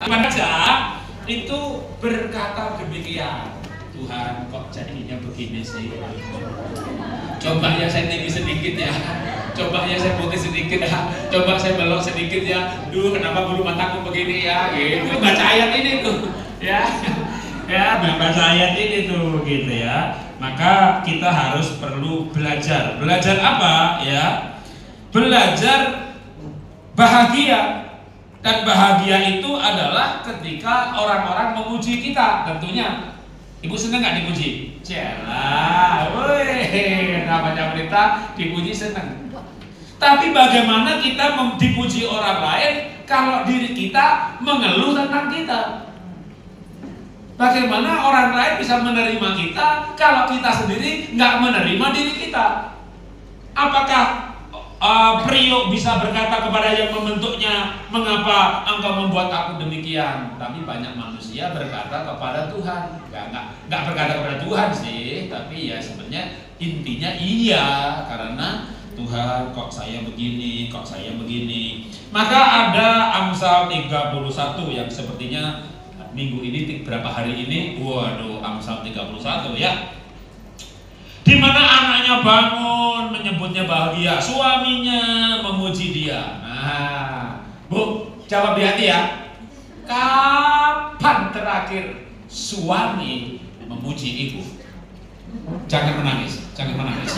Baca itu berkata demikian, Tuhan kok jadinya begini sih. Coba ya saya tinggi sedikit ya, coba ya saya putih sedikit ya, coba saya belok sedikit ya. Duh, kenapa bulu mataku begini ya? Gitu. Baca ayat ini tuh, ya, ya, baca ayat ini tuh, gitu ya. Maka kita harus perlu belajar. Belajar apa? Ya, belajar bahagia. Dan bahagia itu adalah ketika orang-orang memuji kita, tentunya. Ibu seneng nggak dipuji? Jelah, woi, namanya berita dipuji seneng. Tapi bagaimana kita dipuji orang lain kalau diri kita mengeluh tentang kita? Bagaimana orang lain bisa menerima kita kalau kita sendiri nggak menerima diri kita? Apakah Priok bisa berkata kepada yang membentuknya, mengapa engkau membuat aku demikian? Tapi banyak manusia berkata kepada Tuhan, nggak berkata kepada Tuhan sih, tapi ya sebenarnya intinya iya, karena Tuhan kok saya begini, kok saya begini. Maka ada Amsal 31 yang sepertinya minggu ini berapa hari ini, waduh, Amsal 31 ya. Di mana anaknya bangun menyebutnya bahagia, suaminya memuji dia. Nah, Bu, jawab di hati ya. Kapan terakhir suami memuji ibu? Jangan menangis, jangan menangis.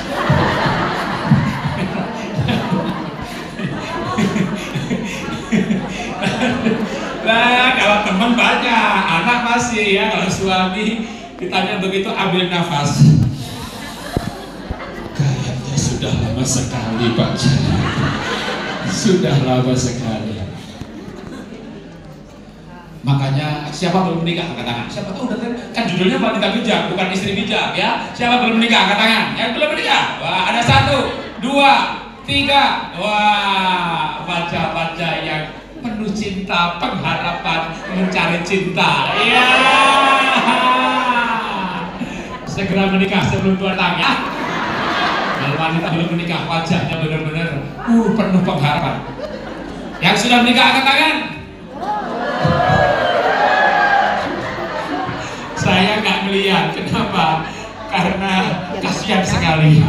Nah, kalau teman banyak, anak masih ya. Kalau suami ditanya begitu, ambil nafas. Sudah lama sekali Pak. Sudah lama sekali. Makanya siapa belum menikah angkat tangan. Siapa tahu udah kan judulnya wanita bijak, bukan istri bijak ya. Siapa belum menikah angkat tangan. Yang belum menikah. Wah, ada 1, 2, 3. Wah, wajah-wajah yang penuh cinta, pengharapan, mencari cinta. Iya. Segera menikah sebelum tua tangan. Wanita belum menikah, wajahnya benar-benar penuh pengharapan. Yang sudah menikah angkat tangan. Saya nggak melihat, kenapa? Karena kasihan sekali,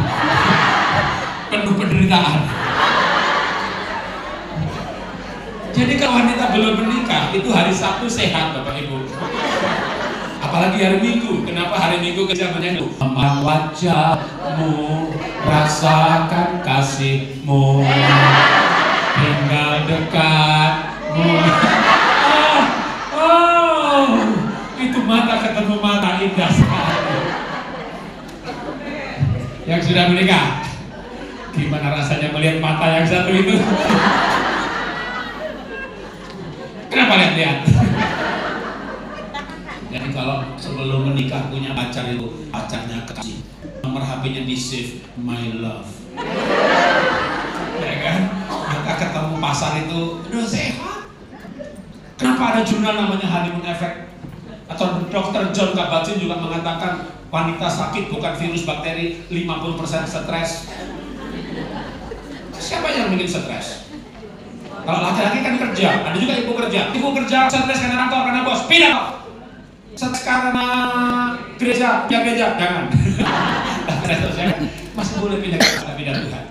penuh penderitaan. Jadi kalau wanita belum menikah itu hari Sabtu sehat Bapak Ibu. Apalagi hari Minggu. Kenapa hari Minggu kerja menyentuh? Memang wajahmu, rasakan kasihmu, tinggal dekatmu. Itu mata ketemu mata, indah sekali. Yang sudah menikah, gimana rasanya melihat mata yang satu itu? Kenapa lihat-lihat? Jadi kalau sebelum menikah punya pacar itu, pacarnya kekasih, nomor HP-nya di save, my love, ya kan? Maka ketemu pasar itu, udah sehat. Kenapa ada jurnal namanya honeymoon effect? Atau Dr. John Kabat-Zinn juga mengatakan wanita sakit bukan virus bakteri, 50% stres. Siapa yang bikin stres? Kalau laki-laki kan kerja, ada juga ibu kerja stres karena kantor, karena bos, pindah. Stres karena gereja, pindah gereja, jangan. Masih boleh pindah Tuhan.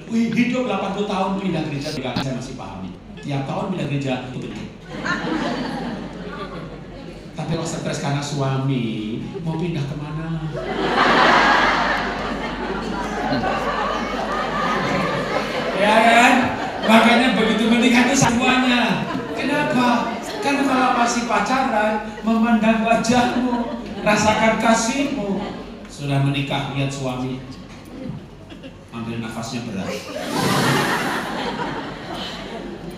Hidup 80 tahun pindah gereja, saya masih pahami. Tiap tahun pindah gereja itu benar. Tapi kalau stres karena suami, mau pindah kemana? Ya kan? Makanya begitu menikah itu semuanya. Kenapa? Kan kalau masih pacaran, memandang wajahmu, rasakan kasihmu. Sudah menikah, lihat suami, ambil nafasnya berat.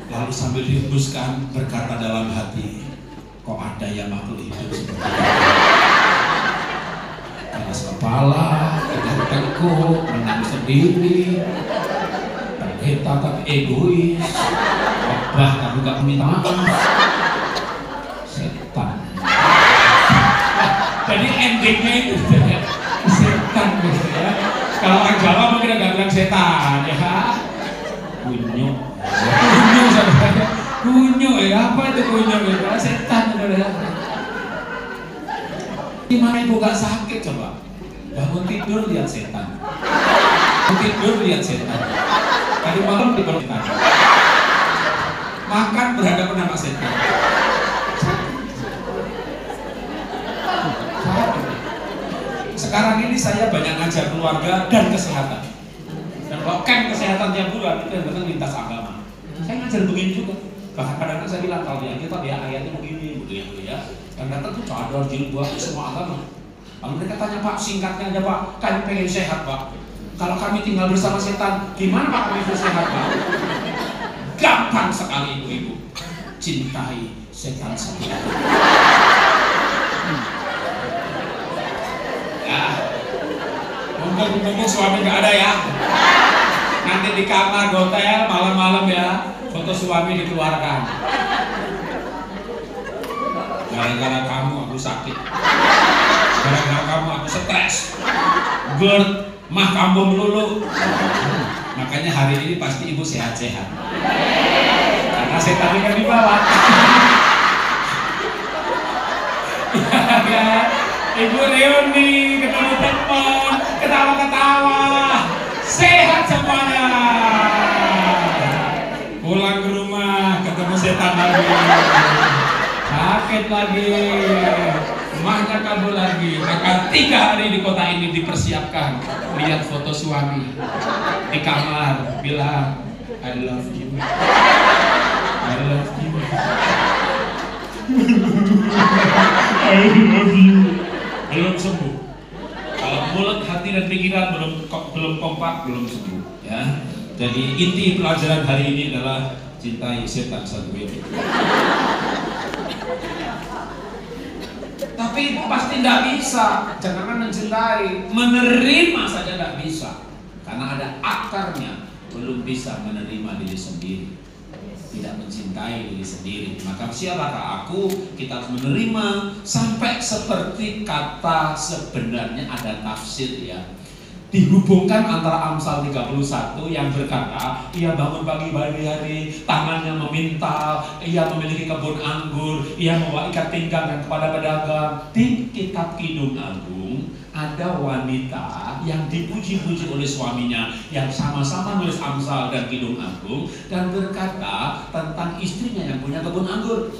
Lalu sambil dihembuskan, berkata dalam hati, kok ada yang makhluk hidup seperti ini? Keras kepala, tegak tengkuk, menang sendiri, tergeta tapi egois, khotbah tapi gak minta maaf. Setan. Jadi endingnya itu setan gitu ya. Kalau orang Jawa mungkin agak bilang setan ya. Kunyuk. Kunyo ya, apa itu kunyo ya? Setan ya. Gimana ibu gak sakit coba? Bangun tidur lihat setan. Bangun tidur lihat setan. Tadi malam tidur setan. Makan berhadapan sama setan. Sekarang ini saya banyak ngajar keluarga dan kesehatan. Dan kalau camp kesehatan tiap bulan itu yang lintas agama. Saya ngajar begini juga. Bahkan kadang-kadang saya bilang kalau di Alkitab ya ayatnya begini, begitu ya. Dan datang tuh cadar, jilbab, semua agama. Lalu mereka tanya, Pak, singkatnya aja Pak, kami pengen sehat Pak. Kalau kami tinggal bersama setan, gimana Pak kami bisa sehat Pak? Gampang sekali ibu-ibu. Cintai setan satu. Ya, mumpung suami nggak ada ya. Nanti di kamar hotel malam-malam ya, foto suami dikeluarkan. Gara-gara kamu aku sakit. Gara-gara kamu aku stres. GERD, mah kambuh melulu. Makanya hari ini pasti ibu sehat-sehat. Karena setannya kan dibawa. Ya, ibu reuni, ketemu teman, ketawa-ketawa, sehat semuanya. Pulang ke rumah, ketemu setan lagi. Sakit lagi, emaknya kabur lagi. Maka 3 hari di kota ini dipersiapkan. Lihat foto suami di kamar, bilang I love you, I love you, I love you. Belum sembuh. Kalau mulut, hati dan pikiran belum kompak, belum sembuh. Ya. Jadi inti pelajaran hari ini adalah cintai setan satu ini. Tapi ibu pasti tidak bisa, jangan mencintai, menerima saja tidak bisa, karena ada akarnya, belum bisa menerima diri sendiri, tidak mencintai diri sendiri. Maka siapakah aku? Kita harus menerima sampai seperti kata sebenarnya ada tafsir ya. Dihubungkan antara Amsal 31 yang berkata, ia bangun pagi hari, tangannya memintal, ia memiliki kebun anggur, ia membawa ikat pinggang dan kepada pedagang. Di kitab Kidung Agung ada wanita yang dipuji-puji oleh suaminya yang sama-sama nulis Amsal dan Kidung Agung dan berkata tentang istrinya yang punya kebun anggur.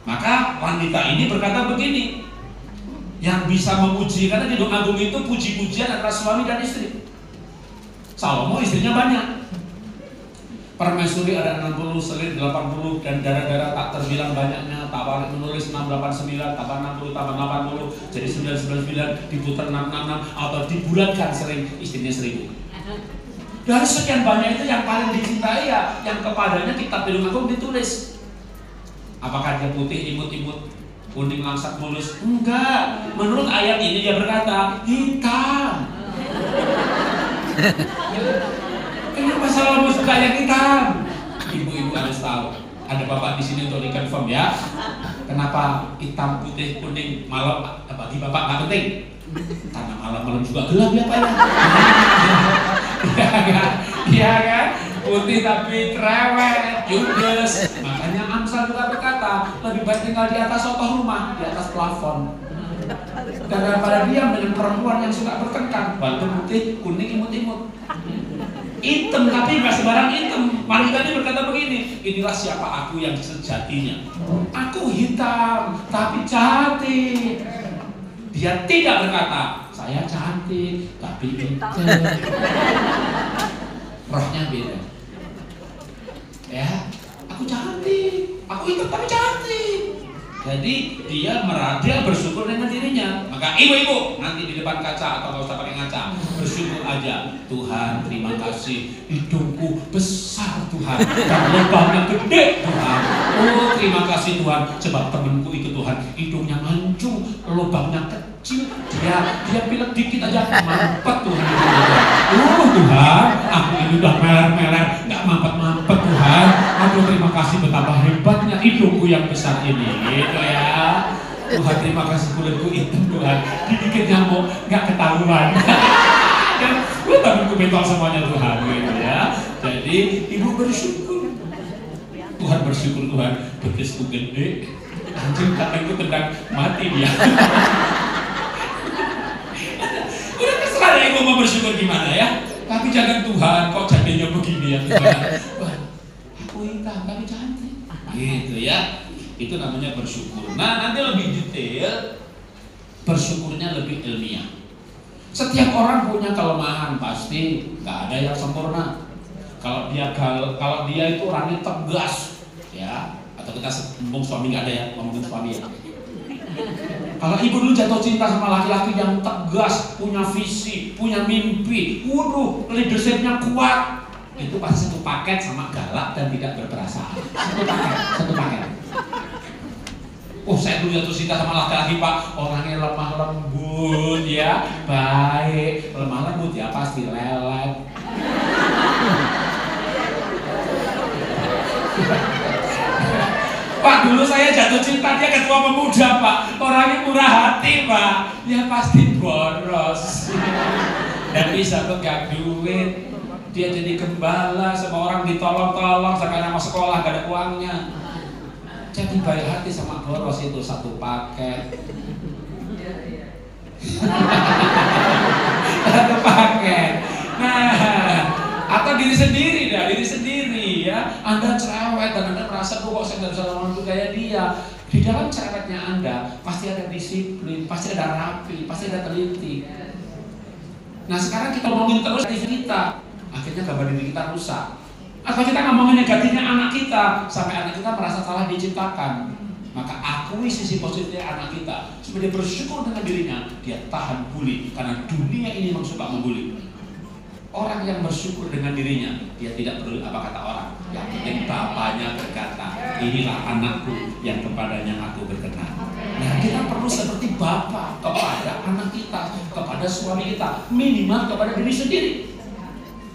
Maka wanita ini berkata begini, yang bisa memuji, karena Kidung Agung itu puji-pujian antara suami dan istri. Salomo istrinya banyak. Permaisuri ada 60, Selir 80, dan darah-darah tak terbilang banyaknya. Tawarik menulis 689, tambah 60, tambah 80, jadi 999, diputar 666, atau dibulatkan sering, istrinya 1000. Dari sekian banyak itu yang paling dicintai ya, yang kepadanya kitab Kidung Agung ditulis. Apakah dia putih imut-imut, kuning langsat mulus? Enggak. Menurut ayat ini dia berkata hitam. Kenapa Salomo suka yang hitam? Ibu-ibu harus tahu. Ada bapak di sini untuk confirm ya. Kenapa hitam, putih, kuning, malam bagi bapak nggak penting? Karena malam-malam juga gelap ya Pak ya. Iya kan? Putih tapi cerewet, judes. Makanya Amsal juga berkata, lebih baik tinggal di atas sotoh rumah, di atas plafon, daripada diam dengan perempuan yang suka bertengkar. Batu putih, kuning, imut-imut. Hitam tapi nggak sembarang hitam. Mari tadi berkata begini, inilah siapa aku yang sejatinya. Aku hitam tapi cantik. Dia tidak berkata, saya cantik tapi hitam. Rohnya beda. Ya, aku cantik, aku hitam tapi cantik. Jadi dia bersyukur dengan dirinya. Maka ibu-ibu nanti di depan kaca atau nggak usah pakai ngaca, bersyukur aja. Tuhan, terima kasih, hidungku besar Tuhan, dan lubangnya gede Tuhan. Oh terima kasih Tuhan, sebab temanku itu Tuhan, hidungnya mancung, lubangnya kecil, dia pilek dikit aja, mampet Tuhan. Tuhan, aku ini udah meler-meler, nggak mampet-mampet Tuhan. Aduh terima kasih betapa hebatnya hidungku yang besar ini, gitu ya. Tuhan terima kasih kulitku hitam Tuhan, dikit nyamuk nggak ketahuan. Dan temanku betul semuanya Tuhan, gitu ya. Jadi ibu bersyukur. Tuhan bersyukur, Tuhan betisku gede, anjing kakakku tendang mati dia. Udah terserah ya, gue mau bersyukur gimana ya. Tapi jangan Tuhan, kok jadinya begini ya Tuhan. Wah, aku hitam tapi cantik. Gitu ya. Itu namanya bersyukur. Nah, nanti lebih detail, bersyukurnya lebih ilmiah. Setiap orang punya kelemahan, pasti nggak ada yang sempurna. Kalau dia itu orangnya tegas, ya, atau kita ngomong suami nggak ada ya, ngomongin suami ya. Kalau ibu dulu jatuh cinta sama laki-laki yang tegas, punya visi, punya mimpi, waduh, leadershipnya kuat, itu pasti satu paket sama galak dan tidak berperasaan. Satu paket. Oh, saya dulu jatuh cinta sama laki-laki Pak, orangnya lemah lembut ya, baik, lemah lembut ya pasti lelet. Pak, dulu saya jatuh cinta, dia ketua pemuda Pak, orangnya murah hati Pak, ya pasti boros. Dan bisa pegang duit, dia jadi gembala, semua orang ditolong-tolong sampai nama sekolah gak ada uangnya. Jadi baik hati sama boros itu satu paket. Satu paket. Nah, atau diri sendiri ya. Anda cerewet dan Anda merasa kok saya nggak bisa lawan kayak dia. Di dalam cerewetnya Anda pasti ada disiplin, pasti ada rapi, pasti ada teliti. Nah sekarang kita ngomongin terus diri kita, akhirnya gambar diri kita rusak. Atau kita ngomongin negatifnya anak kita, sampai anak kita merasa salah diciptakan. Maka akui sisi positifnya anak kita, supaya dia bersyukur dengan dirinya, dia tahan bully, karena dunia ini memang suka membuli. Orang yang bersyukur dengan dirinya, dia tidak perlu apa kata orang. Yang penting bapaknya berkata, inilah anakku yang kepadanya aku berkenan. Nah kita perlu seperti bapak kepada anak kita, kepada suami kita, minimal kepada diri sendiri.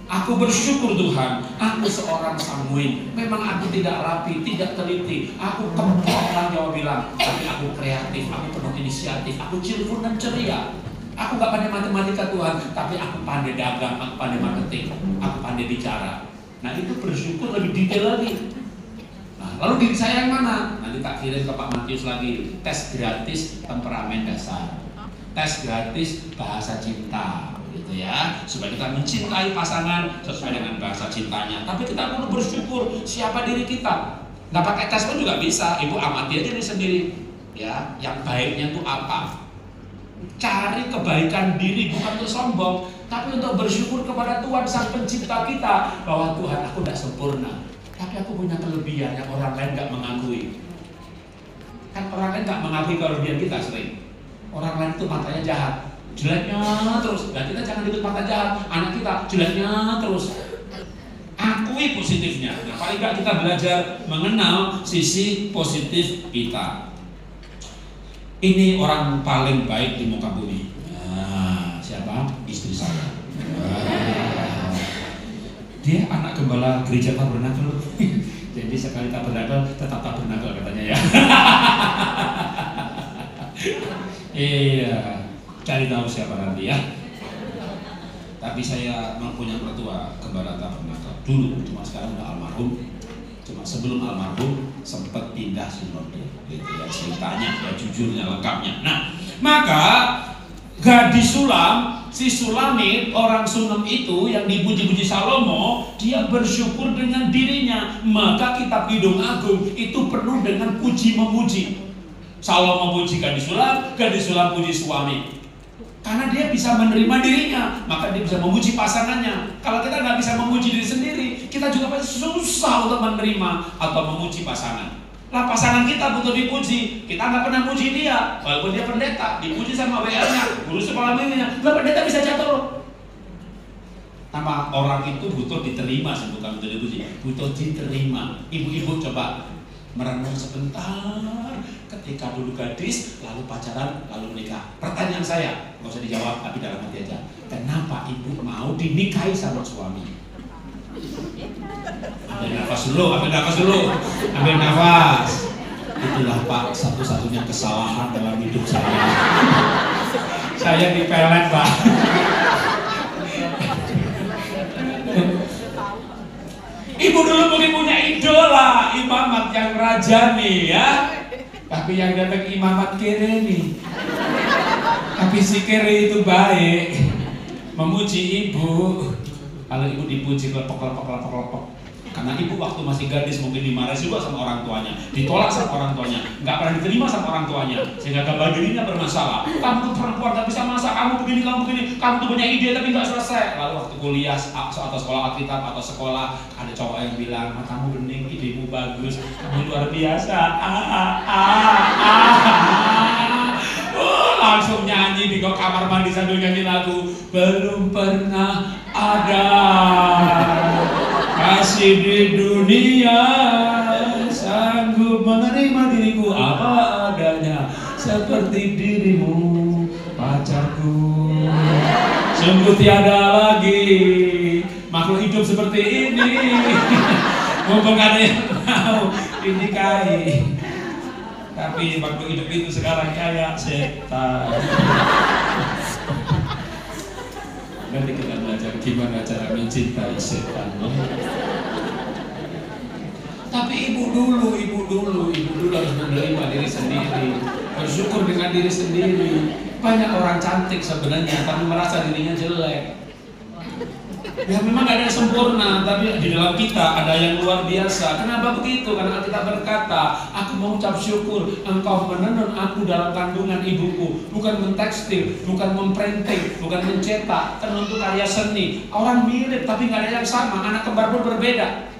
Aku bersyukur Tuhan, aku seorang Samuel. Memang aku tidak rapi, tidak teliti. Aku kempot, orang Jawa bilang. Tapi aku kreatif, aku penuh inisiatif, aku cheerful dan ceria. Aku gak pandai matematika Tuhan, tapi aku pandai dagang, aku pandai marketing, aku pandai bicara. Nah itu bersyukur lebih detail lagi. Nah lalu diri saya yang mana? Nanti tak kirim ke Pak Matius lagi. Tes gratis temperamen dasar, tes gratis bahasa cinta, gitu ya, supaya kita mencintai pasangan sesuai dengan bahasa cintanya. Tapi kita perlu bersyukur siapa diri kita. Nggak pakai tes pun juga bisa. Ibu amati aja diri sendiri, ya, yang baiknya itu apa. Cari kebaikan diri, bukan untuk sombong, tapi untuk bersyukur kepada Tuhan Sang Pencipta kita, bahwa Tuhan aku tidak sempurna, tapi aku punya kelebihan yang orang lain nggak mengakui. Kan orang lain nggak mengakui kelebihan kita sering. Orang lain itu matanya jahat, jeleknya terus. Dan kita jangan ikut mata jahat, anak kita jeleknya terus. Akui positifnya. Nah, paling nggak kita belajar mengenal sisi positif kita. Ini orang paling baik di muka bumi. Nah, siapa? Istri saya. Dia anak gembala gereja Tabernakel. Jadi sekali Tabernakel tetap Tabernakel katanya ya. Iya, cari tahu siapa nanti ya. Tapi saya punya mertua gembala Tabernakel dulu, cuma sekarang udah almarhum. Cuma sebelum almarhum sempat pindah sinode, gitu ya ceritanya, ya jujurnya lengkapnya. Nah, maka gadis Sulam, si Sulamit, orang Sunem itu yang dipuji-puji Salomo, dia bersyukur dengan dirinya. Maka kitab Kidung Agung itu penuh dengan puji memuji. Salomo puji gadis Sulam puji suami. Karena dia bisa menerima dirinya, maka dia bisa memuji pasangannya. Kalau kita nggak bisa memuji diri sendiri, kita juga pasti susah untuk menerima atau memuji pasangan. Lah pasangan kita butuh dipuji, kita nggak pernah puji dia, walaupun dia pendeta, dipuji sama WL-nya, guru sekolah minggunya, lah pendeta bisa jatuh. Nama orang itu butuh diterima, bukan butuh dipuji, butuh diterima. Ibu-ibu coba merenung sebentar, ketika dulu gadis, lalu pacaran, lalu menikah. Pertanyaan saya, nggak usah dijawab, tapi dalam hati aja. Kenapa ibu mau dinikahi sama suami? Ambil nafas dulu. Ambil nafas. Itulah Pak, satu-satunya kesalahan dalam hidup saya. Saya dipelet Pak. Ibu dulu mungkin punya idola, imamat yang rajani ya. Tapi yang datang imamat kere nih. Tapi si kere itu baik, memuji ibu. Kalau ibu dipuji kelepok. Karena ibu waktu masih gadis mungkin dimarahi juga sama orang tuanya, ditolak sama orang tuanya, nggak pernah diterima sama orang tuanya, sehingga gambar dirinya bermasalah. Kamu tuh perempuan nggak bisa masak, kamu begini, kamu tuh punya ide tapi nggak selesai. Lalu waktu kuliah atau sekolah Alkitab atau sekolah, ada cowok yang bilang, kamu bening, idemu bagus, kamu luar biasa. Langsung nyanyi di kamar mandi sambil nyanyi lagu belum pernah ada kasih di dunia sanggup menerima diriku apa adanya seperti dirimu pacarku. Sungguh tiada lagi makhluk hidup seperti ini. Mumpung ada yang mau dinikahi. Tapi makhluk hidup itu sekarang kayak setan. Nanti kita belajar gimana cara mencintai setan. Tapi ibu dulu harus menerima diri sendiri, bersyukur dengan diri sendiri. Banyak orang cantik sebenarnya, tapi merasa dirinya jelek. Ya memang ada yang sempurna, tapi di dalam kita ada yang luar biasa. Kenapa begitu? Karena kita berkata, aku mengucap syukur engkau menenun aku dalam kandungan ibuku. Bukan mentekstil, bukan memprinting, bukan mencetak. Tenun itu karya seni. Orang mirip tapi nggak ada yang sama. Anak kembar pun berbeda.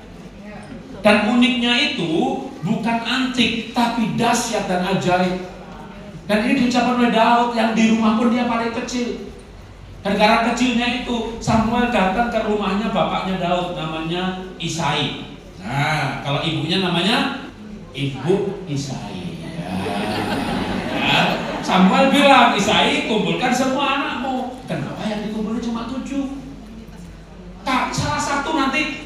Dan uniknya itu bukan antik, tapi dahsyat dan ajaib. Dan ini diucapkan oleh Daud yang di rumah pun dia paling kecil. Dan karena kecilnya itu Samuel datang ke rumahnya bapaknya Daud, namanya Isai. Nah, kalau ibunya namanya Ibu Isai. Ya. Samuel bilang, Isai kumpulkan semua anakmu. Kenapa yang dikumpulkan cuma 7? Kak, salah satu nanti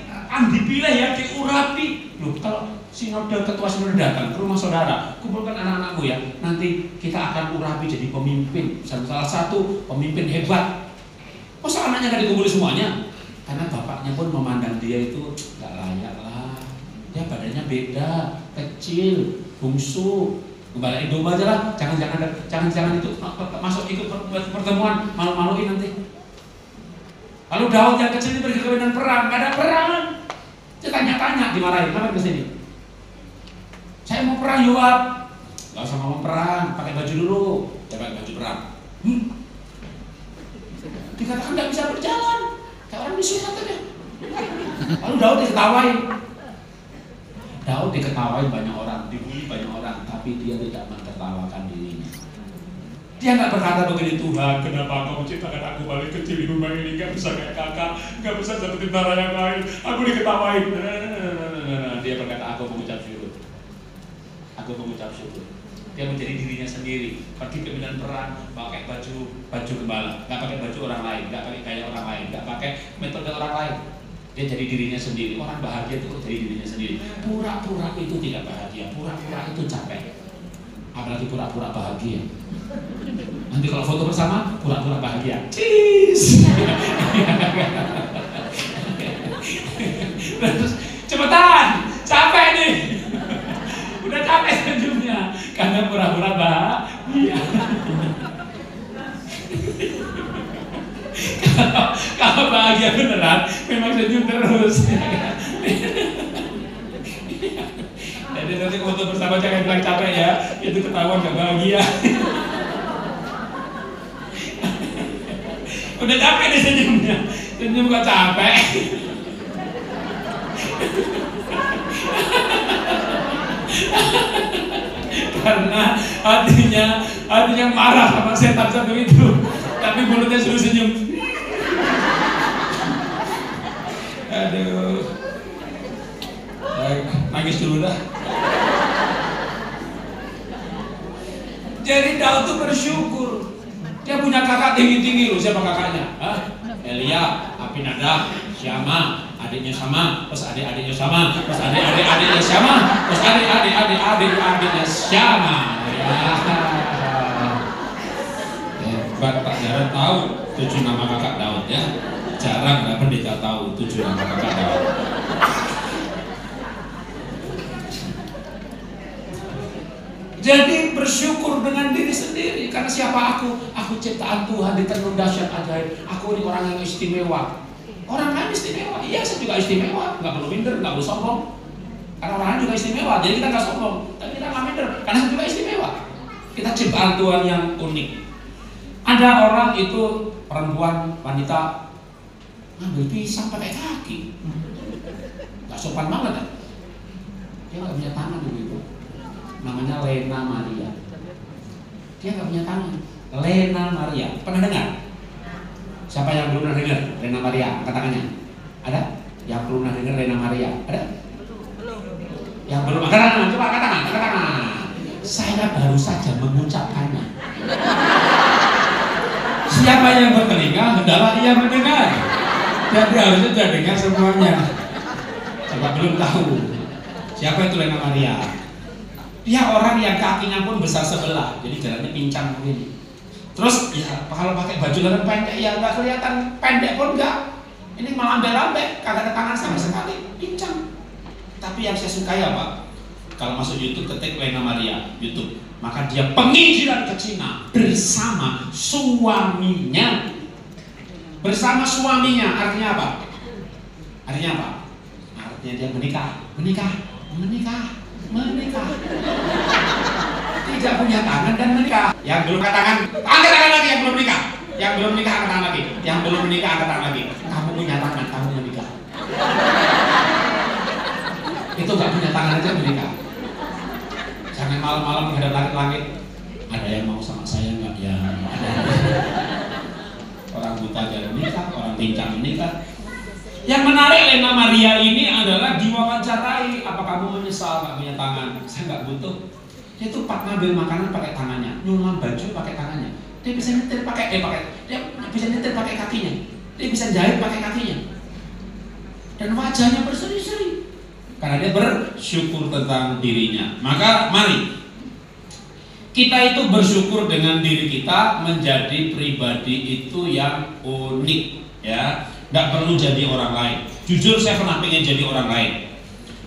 dipilih ya, diurapi. Loh, kalau sinode, ketua sinode datang ke rumah saudara, kumpulkan anak-anakmu ya. Nanti kita akan urapi jadi pemimpin. Salah satu pemimpin hebat. Masa anaknya gak dikumpulin semuanya? Karena bapaknya pun memandang dia itu gak layak lah. Dia badannya beda, kecil, bungsu. Kembaliin domba aja lah. Jangan itu masuk ikut pertemuan, malu-maluin nanti. Lalu Daud yang kecil ini pergi ke medan perang, gak ada perang. Dia tanya-tanya, dimarahin. Kenapa kesini? Saya mau perang, Yoab. Gak usah ngomong perang, pakai baju dulu. Dia pakai baju perang. Dikatakan gak bisa berjalan, kayak orang disunat aja. Lalu Daud diketawain banyak orang, dibully banyak orang, tapi dia tidak mentertawakan dirinya. Dia nggak berkata begini, Tuhan, kenapa Engkau menciptakan aku balik kecil di rumah ini, nggak bisa kayak kakak, nggak bisa seperti tentara yang lain, aku diketawain. Dia berkata, aku mengucap syukur. Dia menjadi dirinya sendiri, pergi ke medan perang, pakai baju gembala, nggak pakai baju orang lain, nggak pakai gaya orang lain, nggak pakai metode orang lain. Dia jadi dirinya sendiri. Orang bahagia itu jadi dirinya sendiri. Pura-pura itu tidak bahagia, pura-pura itu capek. Apalagi pura-pura bahagia. Nanti kalau foto bersama, pura-pura bahagia. Cheese. Terus cepetan, capek nih. Udah capek senyumnya karena pura-pura bahagia. Kalau bahagia beneran, memang senyum terus. Jadi nanti foto bersama jangan bilang capek ya, itu ketahuan gak bahagia. Udah capek deh senyumnya, senyum gak capek. Karena hatinya marah sama setan satu itu, tapi mulutnya suruh senyum. Aduh, nangis dulu dah. Jadi Daud tuh bersyukur. Dia punya kakak tinggi-tinggi loh. Siapa kakaknya? Elia, Abinadab, Syama, adiknya sama, terus adik-adiknya sama, terus adik-adiknya sama, terus adik-adiknya Syama. Hebat, Pak Jarod tahu 7 nama kakak Daud ya. Jarang ada pendeta tahu 7 nama kakak Daud. Jadi bersyukur dengan diri sendiri. Karena siapa aku? Aku ciptaan Tuhan di tenun dahsyat ajaib. Aku ini orang yang istimewa. Orang lain istimewa. Iya, saya juga istimewa. Nggak perlu minder, nggak perlu sombong. Karena orang lain juga istimewa. Jadi kita nggak sombong, tapi kita nggak minder. Karena saya juga istimewa. Kita ciptaan Tuhan yang unik. Ada orang itu, perempuan, wanita, ngambil pisang pakai kaki. Nggak sopan banget kan? Dia nggak punya tangan dulu itu. Namanya Lena Maria. Dia nggak punya tangan. Lena Maria. Pernah dengar? Siapa yang belum pernah dengar Lena Maria? Angkat tangannya. Ada? Yang belum pernah dengar Lena Maria? Ada? Belum. Yang belum. Angkat tangan. Coba angkat tangan. Angkat tangan. Saya baru saja mengucapkannya. Siapa yang bertelinga hendaklah ia mendengar. Jadi harusnya sudah dengar semuanya. Coba belum tahu. Siapa itu Lena Maria? Dia orang yang kakinya pun besar sebelah, jadi jalannya pincang begini. Terus ya kalau pakai baju lengan pendek ya nggak kelihatan pendek pun enggak. Ini malah ambek-ambek, kagak ada tangan sama sekali, pincang. Tapi yang saya sukai apa? Kalau masuk YouTube ketik Lena Maria YouTube, maka dia penginjilan ke Cina bersama suaminya. Bersama suaminya artinya apa? Artinya apa? Artinya dia menikah. Tidak punya tangan dan menikah. Yang belum angkat tangan, angkat tangan lagi. Yang belum menikah, yang belum menikah angkat tangan lagi. Yang belum menikah angkat tangan lagi. Kamu punya tangan, kamu punya menikah. Itu nggak punya tangan aja menikah. Jangan malam-malam menghadap langit-langit. Ada yang mau sama saya nggak? Ya. Orang buta jarang menikah, orang pincang menikah. Yang menarik Lena Maria ini adalah diwawancarai, apa kamu menyesal nggak punya tangan? Saya nggak butuh. Dia tuh ngambil makanan pakai tangannya, nyulam baju pakai tangannya. Dia bisa nyetir pakai kakinya. Dia bisa jahit pakai kakinya. Dan wajahnya berseri-seri karena dia bersyukur tentang dirinya. Maka mari kita itu bersyukur dengan diri kita menjadi pribadi itu yang unik, ya. Nggak perlu jadi orang lain. Jujur saya pernah pengen jadi orang lain.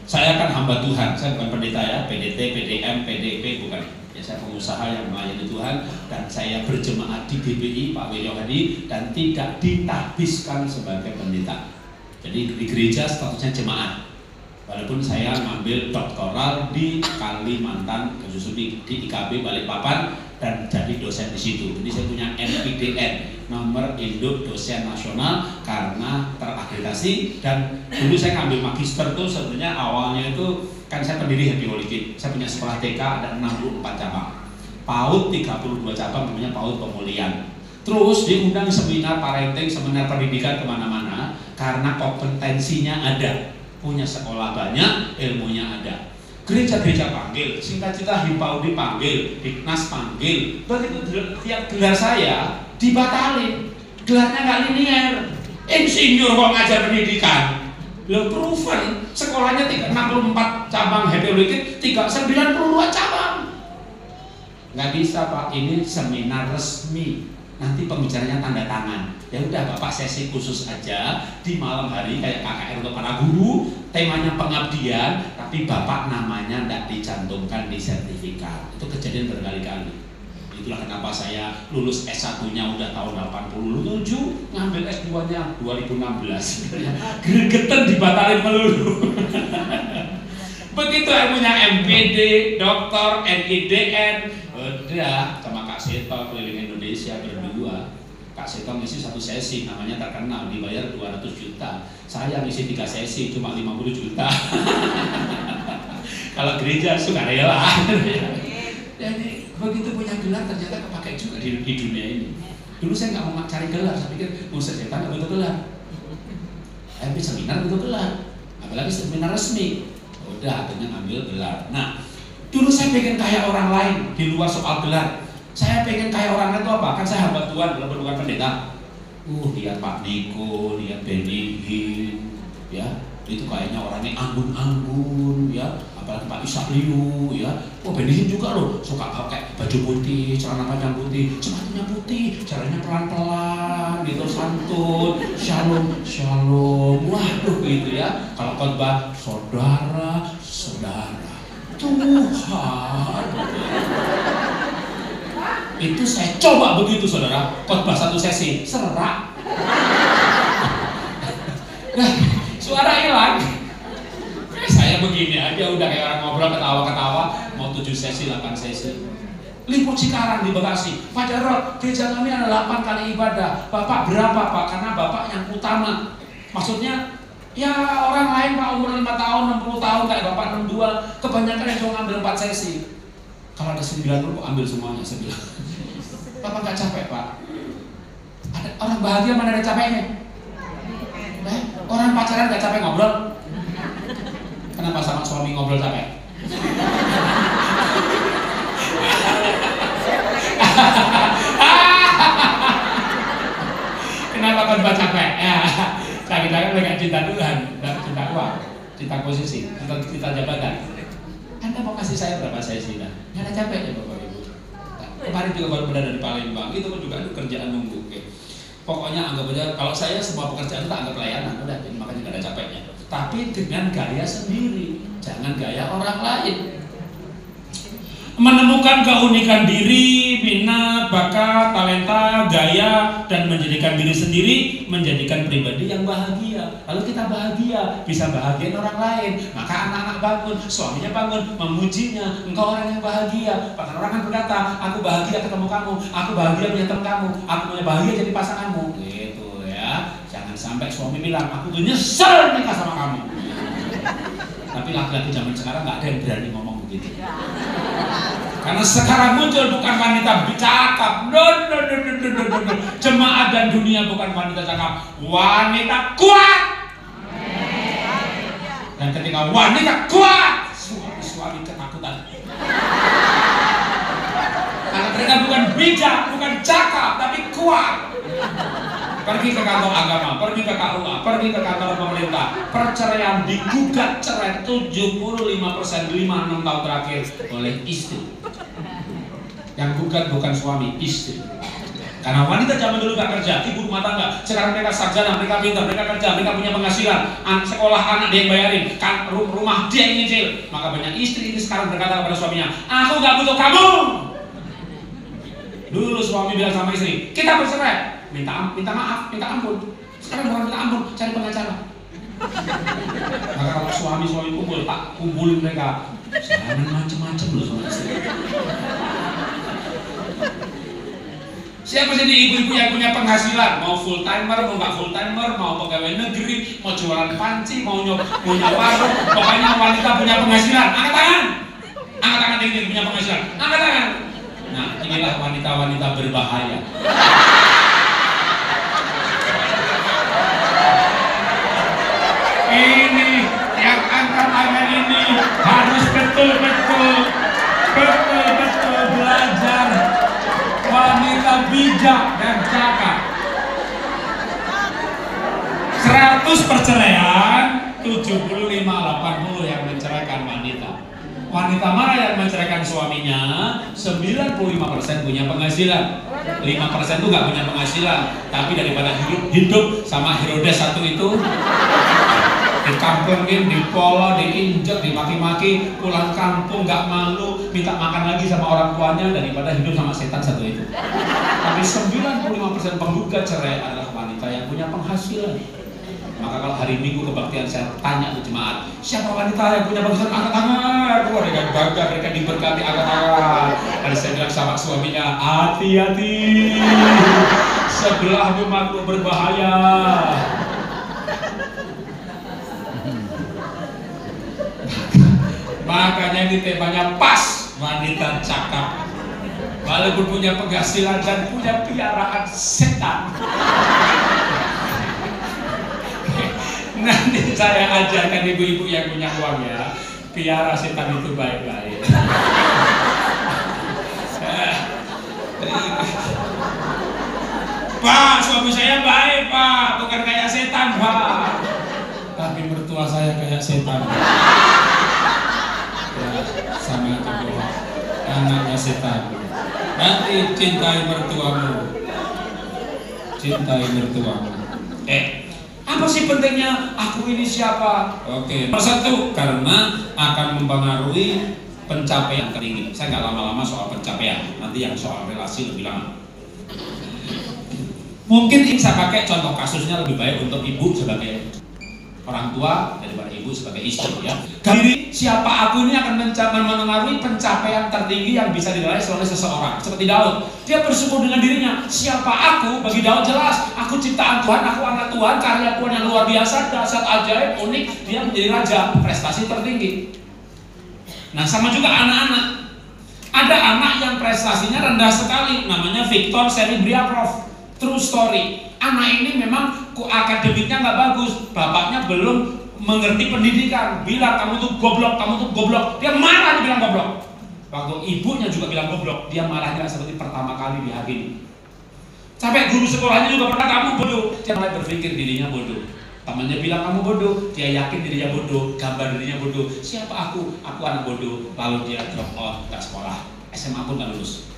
Saya kan hamba Tuhan, saya bukan pendeta ya, PDT, PDM, PDP bukan. Ya, saya pengusaha yang melayani Tuhan dan saya berjemaat di GBI Pak Wiryo Hadi dan tidak ditahbiskan sebagai pendeta. Jadi di gereja statusnya jemaat. Walaupun saya ngambil doktoral di Kalimantan, khususnya di IKB Balikpapan dan jadi dosen di situ. Jadi saya punya NPDN, nomor induk dosen nasional karena terakreditasi. Dan dulu saya ngambil magister tuh sebenarnya awalnya itu kan saya pendiri Happy Holy Kid. Saya punya sekolah TK ada 64 cabang, PAUD 32 cabang, namanya PAUD Pemulihan. Terus diundang seminar parenting, seminar pendidikan kemana-mana karena kompetensinya ada. Punya sekolah banyak, ilmunya ada. Gereja-gereja panggil, singkat cerita Himpaudi panggil, Hiknas panggil. Begitu tiap gelar saya dibatalin. Gelarnya nggak linear. Insinyur kok ngajar pendidikan. Lo proven sekolahnya 64 cabang Happy Holy Kid, 92 cabang. Nggak bisa Pak, ini seminar resmi. Nanti pembicaranya tanda tangan. Ya udah Bapak sesi khusus aja di malam hari kayak KKR untuk para guru, temanya pengabdian, tapi Bapak namanya tidak dicantumkan di sertifikat. Itu kejadian berkali-kali. Itulah kenapa saya lulus S1-nya udah tahun 87, ngambil S2-nya 2016. Gregetan dibatalin melulu. Begitu ilmunya MPD, doktor, NIDN, udah sama Kak Seto keliling Indonesia berdua. Kak Seto ngisi satu sesi, namanya terkenal, dibayar 200 juta. Saya ngisi 3 sesi, cuma 50 juta. Kalau gereja sukarela. Jadi begitu punya gelar ternyata kepake juga di dunia ini. Dulu saya nggak mau cari gelar, saya pikir setan nggak butuh gelar. Tapi seminar butuh gelar, apalagi seminar resmi. Udah akhirnya ngambil gelar. Nah, dulu saya pengen kayak orang lain di luar soal gelar. Saya pengen kayak orang lain itu apa? Kan saya hamba Tuhan, bukan pendeta. Lihat Pak Niko, lihat Benny Hinn, ya itu kayaknya orangnya anggun-anggun, ya. Apalagi Pak Ishak Liu, ya. Benny Hinn juga loh, suka pakai baju putih, celana panjang putih, sepatunya putih, caranya pelan-pelan, gitu, santun, shalom, shalom, waduh gitu ya. Kalau khotbah, saudara, saudara. Itu Tuhan. Itu saya coba begitu saudara, khotbah 1 sesi, serak. Nah, suara hilang. Saya begini aja udah kayak orang ngobrol ketawa-ketawa, mau 7 sesi, 8 sesi. Liput Cikarang di Bekasi, Pak Jarod, gereja kami ada 8 kali ibadah. Bapak berapa Pak? Karena Bapak yang utama. Maksudnya, ya orang lain Pak umur 5 tahun, 60 tahun kayak Bapak 62, kebanyakan yang cuma ngambil 4 sesi. Kalau ada 9 ambil semuanya 9. Bapak nggak capek Pak? Ada orang bahagia mana ada capeknya? Orang pacaran nggak capek ngobrol? Kenapa sama suami ngobrol capek? Kenapa khotbah capek? Ya, jangan-jangan mereka cinta Tuhan, cinta uang, cinta posisi, atau cinta jabatan. Anda mau kasih saya berapa sesi dah? Nggak ada capeknya Bapak Ibu. Kemarin juga baru benar dari Palembang, itu pun juga kerjaan nunggu. Oke. Pokoknya anggap aja kalau saya semua pekerjaan tak anggap pelayanan, udah, jadi makanya nggak ada capeknya. Tapi dengan gaya sendiri, jangan gaya orang lain. Menemukan keunikan diri, minat, bakat, talenta, gaya, dan menjadikan diri sendiri menjadikan pribadi yang bahagia. Lalu kita bahagia, bisa bahagiain orang lain. Maka anak-anak bangun, suaminya bangun, memujinya. Engkau orang yang bahagia. Bahkan orang kan berkata, aku bahagia ketemu kamu, aku bahagia punya teman kamu, aku bahagia jadi pasanganmu. Gitu ya. Jangan sampai suami bilang, aku tuh nyesel nikah sama kamu. Tapi laki-laki zaman sekarang nggak ada yang berani ngomong begitu. Karena sekarang muncul bukan wanita cakap, no. Jemaat dan dunia bukan wanita cakap, wanita kuat. Dan ketika wanita kuat, suami ketakutan. Karena mereka bukan bijak, bukan cakap, tapi kuat. Pergi ke kantor agama, pergi ke KUA, pergi ke kantor pemerintah. Perceraian digugat cerai 75% 5-6 tahun terakhir oleh istri. Yang gugat bukan suami, istri. Karena wanita zaman dulu gak kerja, ibu rumah tangga. Sekarang mereka sarjana, mereka pintar, mereka kerja, mereka punya penghasilan. Sekolah anak dia yang bayarin, rumah dia yang nyicil. Maka banyak istri ini sekarang berkata kepada suaminya, aku gak butuh kamu. Dulu suami bilang sama istri, kita bercerai. Minta maaf, minta ampun. Sekarang bukan minta ampun, cari pengacara. Maka kalau suami kumpul, tak kumpulin mereka. Jangan macem-macem loh sama istri. Siapa sih ibu-ibu yang punya penghasilan? Mau full timer, mau nggak full timer, mau pegawai negeri, mau jualan panci, mau punya warung, pokoknya wanita punya penghasilan. Angkat tangan, angkat tangan tinggi punya penghasilan. Angkat tangan. Nah, inilah wanita-wanita berbahaya. Ini yang angkat tangan ini harus betul-betul belajar wanita bijak dan cakap. 100 perceraian, 75-80 yang menceraikan wanita. Wanita mana yang menceraikan suaminya? 95% punya penghasilan, 5% itu nggak punya penghasilan. Tapi daripada hidup sama Herodes satu itu, dikamplengin, dipolo, diinjek, dimaki-maki, pulang kampung nggak malu, minta makan lagi sama orang tuanya daripada hidup sama setan satu itu. Tapi 95% penggugat cerai adalah wanita yang punya penghasilan. Maka kalau hari Minggu kebaktian saya tanya ke jemaat, siapa wanita yang punya penghasilan? Angkat tangan. Mereka bangga, mereka diberkati, angkat tangan. Dan saya bilang sama suaminya, hati-hati, sebelahmu makhluk berbahaya. Makanya ini temanya pas, wanita cakap. Walaupun punya penghasilan dan punya piaraan setan. Nanti saya ajarkan ibu-ibu yang punya uang ya, piara setan itu baik-baik. Pak, suami saya baik Pak, bukan kayak setan Pak. Tapi mertua saya kayak setan. Sama itu doang, anaknya setan. Nanti cintai mertuamu, cintai mertuamu. Apa sih pentingnya aku ini siapa? Oke, nomor 1, karena akan mempengaruhi pencapaian tertinggi. Saya nggak lama-lama soal pencapaian, nanti yang soal relasi lebih lama. Mungkin ini saya pakai contoh kasusnya lebih baik untuk ibu sebagai orang tua daripada ibu sebagai istri ya. Diri siapa aku ini akan mengaruhi pencapaian tertinggi yang bisa diraih oleh seseorang. Seperti Daud, dia bersyukur dengan dirinya. Siapa aku? Bagi Daud jelas, aku ciptaan Tuhan, aku anak Tuhan, karya Tuhan yang luar biasa, dahsyat, ajaib, unik. Dia menjadi raja, prestasi tertinggi. Nah, sama juga anak-anak. Ada anak yang prestasinya rendah sekali, namanya Victor Serebriakov. True story. Anak ini memang akademiknya nggak bagus, bapaknya belum mengerti pendidikan, bilang kamu tuh goblok, kamu tuh goblok. Dia marah dibilang goblok. Waktu ibunya juga bilang goblok, dia marahnya seperti pertama kali dihakimi. Sampai guru sekolahnya juga pernah, kamu bodoh. Dia mulai berpikir dirinya bodoh. Temannya bilang kamu bodoh, dia yakin dirinya bodoh, gambar dirinya bodoh. Siapa aku? Aku anak bodoh. Lalu dia drop out, nggak sekolah, SMA pun nggak lulus.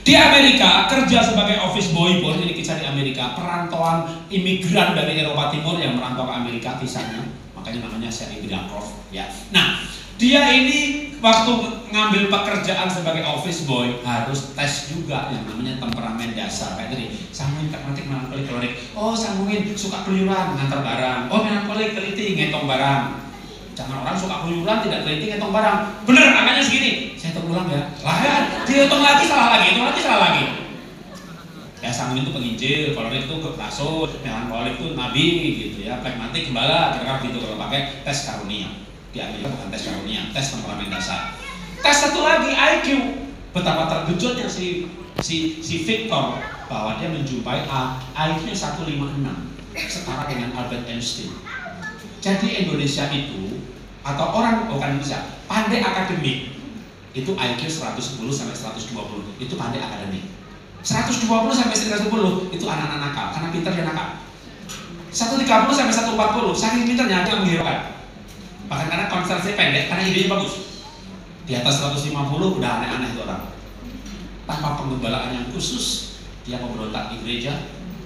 Di Amerika, kerja sebagai office boy pun, ini kisah di Amerika, perantauan imigran dari Eropa Timur yang merantau ke Amerika kisahnya, makanya namanya Serebriakov ya. Nah, dia ini waktu ngambil pekerjaan sebagai office boy harus tes juga yang namanya temperamen dasar. Kayak tadi, sangguin pragmatik, melankolik, klorik. Oh, sangguin suka keluyuran, ngantar barang. Oh, melankolik, teliti, ngetong barang. Jangan orang suka keluyuran, tidak teliti, ngetong barang. Bener, angkanya segini. Saya hitung ulang ya. Lah ya, dihitung lagi salah lagi, hitung lagi salah lagi. Ya, sangguin itu penginjil, klorik itu rasul, melankolik itu nabi gitu ya. Pragmatik gembala, kira-kira gitu kalau pakai tes karunia. Di Amerika bukan tes karunia, tes temperamen dasar. Tes satu lagi IQ. Betapa terkejutnya si Victor bahwa dia menjumpai IQ-nya 156, setara dengan Albert Einstein. Jadi Indonesia itu atau orang bukan Indonesia pandai akademik itu IQ 110 sampai 120 itu pandai akademik. 120 sampai 110 itu anak-anak nakal karena pintar dia nakal. 130 sampai 140 saking pintarnya dia menghiraukan. Bahkan karena konsentrasi pendek karena idenya bagus. Di atas 150 udah aneh-aneh itu orang. Tanpa penggembalaan yang khusus, dia memberontak di gereja,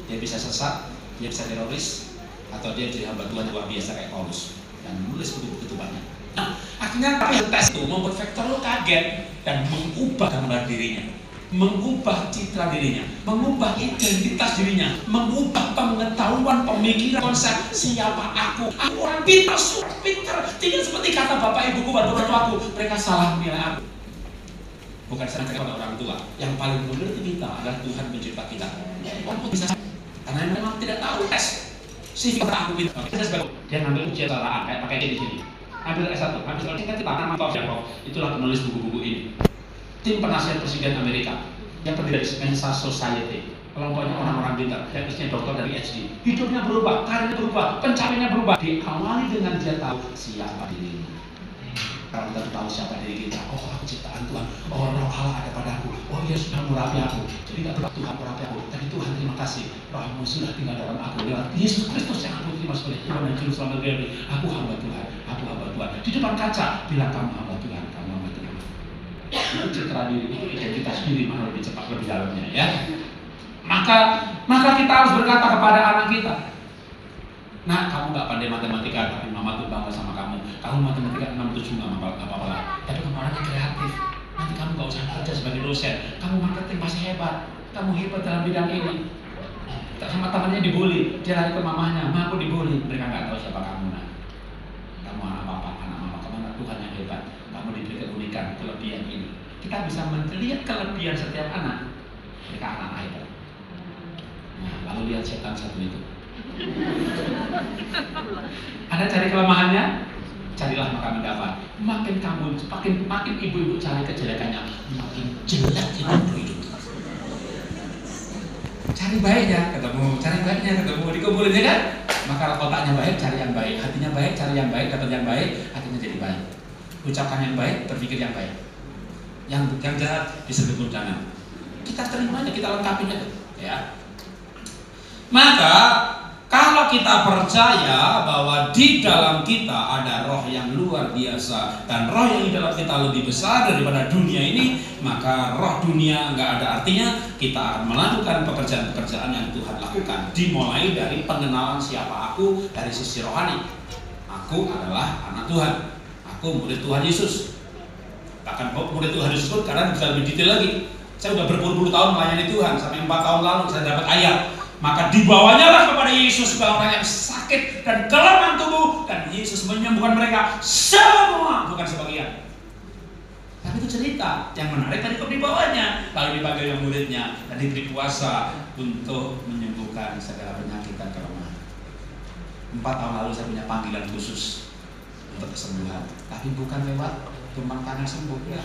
dia bisa sesat, dia bisa teroris, atau dia jadi hamba Tuhan luar biasa kayak Paulus dan menulis buku-buku banyak. Nah, akhirnya tes itu membuat Victor lo kaget dan mengubah gambar dirinya, mengubah citra dirinya, mengubah identitas dirinya, mengubah pengetahuan, pemikiran, konsep siapa aku. Aku orang pintar, pintar, tidak seperti kata bapak ibuku, orang tuaku. Mereka salah menilai aku. Bukan saya kepada orang tua. Yang paling mengerti kita adalah Tuhan pencipta kita. Walaupun bisa, karena memang tidak tahu tes. Si Victor aku pintar. Dia ngambil ujian kesetaraan kayak pakai di sini. Ambil S1, ambil singkat cerita nama Paul. Itulah penulis buku-buku ini. Tim penasihat presiden Amerika yang terdiri dari Mensa Society, kelompoknya orang-orang pintar, yang isinya dokter dari PhD. Hidupnya berubah, karirnya berubah, pencapaiannya berubah. Diawali dengan dia tahu siapa dirinya. Kalau kita tahu siapa diri kita, oh aku ciptaan Tuhan, oh roh Allah ada padaku, oh dia sudah murapi aku. Jadi tidak perlu Tuhan murapi aku, tapi Tuhan terima kasih, rohmu sudah tinggal dalam aku. Lewat Yesus Kristus yang aku terima sebagai Tuhan dan Juru Selamat diri. Aku hamba Tuhan, aku hamba Tuhan. Di depan kaca bilang kamu hamba Tuhan, kamu hamba Tuhan. Itu citra diri, itu identitas diri mana lebih cepat lebih dalamnya ya. Maka kita harus berkata kepada anak kita, nah kamu nggak pandai matematika, tapi mama tuh bangga sama kamu. Kamu matematika 67 nggak apa-apa lah. Tapi kamu orangnya kreatif. Nanti kamu nggak usah kerja sebagai dosen. Kamu marketing pasti hebat. Kamu hebat dalam bidang ini. Sama temannya dibully, dia lari ke mamahnya, ma aku dibully. Mereka nggak tahu siapa kamu. Nah, kamu anak papa, anak mama, kamu anak Tuhan yang hebat. Kamu diberi keunikan, kelebihan ini. Kita bisa melihat kelebihan setiap anak. Mereka anak hebat. Nah, lalu lihat setan satu itu. Anda cari kelemahannya, carilah maka mendapat. Makin ibu-ibu cari kejelekannya, makin jelek hidup. Cari baiknya ketemu, cari baiknya ketemu, dikumpulin ya kan? Maka otaknya baik, cari yang baik, hatinya baik, cari yang baik, dapat yang baik, hatinya jadi baik. Ucapkan yang baik, berpikir yang baik. Yang jahat disebut guncangan. Kita terimanya, kita lengkapinya, ya. Maka kalau kita percaya bahwa di dalam kita ada roh yang luar biasa dan roh yang di dalam kita lebih besar daripada dunia ini, maka roh dunia nggak ada artinya. Kita akan melakukan pekerjaan-pekerjaan yang Tuhan lakukan, dimulai dari pengenalan siapa aku dari sisi rohani. Aku adalah anak Tuhan, aku murid Tuhan Yesus. akan murid Tuhan Yesus pun karena bisa lebih detail lagi. Saya udah berpuluh-puluh tahun melayani Tuhan, sampai 4 tahun lalu saya dapat ayat. Maka dibawanya lah kepada Yesus segala orang yang sakit dan kelemahan tubuh, dan Yesus menyembuhkan mereka semua, bukan sebagian. Tapi itu cerita yang menarik tadi kok dibawanya, lalu dipanggil yang muridnya dan diberi kuasa untuk menyembuhkan segala penyakit dan kelemahan. 4 tahun lalu saya punya panggilan khusus untuk kesembuhan, tapi bukan lewat tumpang tangan sembuh ya.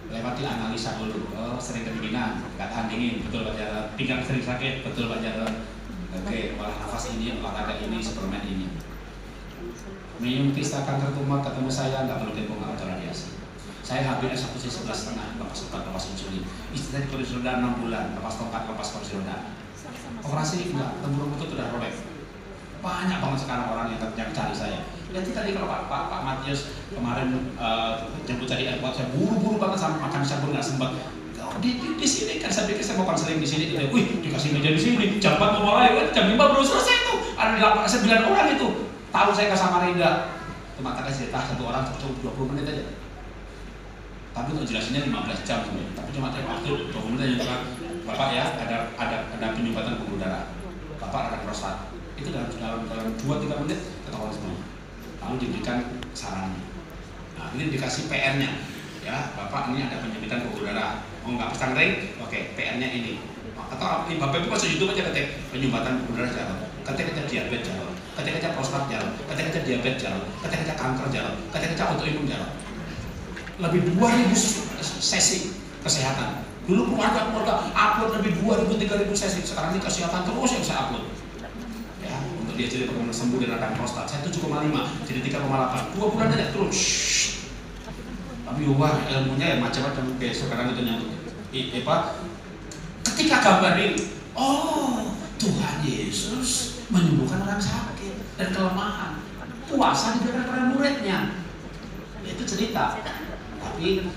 Lewat dianalisa dulu, sering kedinginan, nggak tahan dingin, betul Pak Jarod. Pinggang sering sakit, betul Pak Jarod. Oke, olah nafas ini, olahraga ini, suplemen ini. Minum kista kanker tumor, ketemu saya nggak perlu tempo, nggak ada radiasi. Saya HbA1c 11,5, lepas obat, lepas insulin. Istri saya di kursi roda 6 bulan, lepas tongkat, lepas kursi roda. Operasi enggak, tempurung itu udah robek. Banyak banget sekarang orang yang cari saya. Lihat tadi kalau Pak Matius kemarin jemput dari airport, saya buru-buru banget sama makan sabun nggak sempat. Di sini kan saya pikir saya mau konseling di sini, wih dikasih meja di sini, jam 4 mau mulai, jam 5 baru selesai tuh. Ada 9 orang itu. Tahu saya ke Samarinda, cuma kasih jatah 1 orang cukup 20 menit aja. Tapi untuk jelasinnya 15 jam sebenarnya. Tapi cuma ada waktu 20 menit aja. Bapak ya, ada penyumbatan pembuluh darah. Bapak ada prostat. Itu dalam 2-3 menit ketahuan semua. Lalu diberikan sarannya. Nah, ini dikasih PR-nya. Ya, Bapak ini ada penyempitan pembuluh darah. Oh nggak pasang ring? Oke, PR-nya ini. Atau ini Bapak itu masuk YouTube aja ketik penyumbatan pembuluh darah jalan. Ketik aja diabetes jalan. Ketik aja prostat jalan. Ketik aja diabetes jalan. Ketik aja kanker jalan. Ketik aja autoimun jalan. Lebih 2000 sesi kesehatan. Dulu keluarga upload lebih 2000-3000 sesi. Sekarang ini kesehatan terus yang saya upload. Ya, untuk dia jadi pernah sembuh dari radang prostat. Saya 7,5 jadi 3,8. 2 bulan aja terus. Tapi wah ilmunya ya macam-macam. Oke, sekarang itu nyatu. Ketika gambar ini, oh Tuhan Yesus menyembuhkan orang sakit dan kelemahan. Puasa diberikan kepada muridnya. Itu cerita. Tapi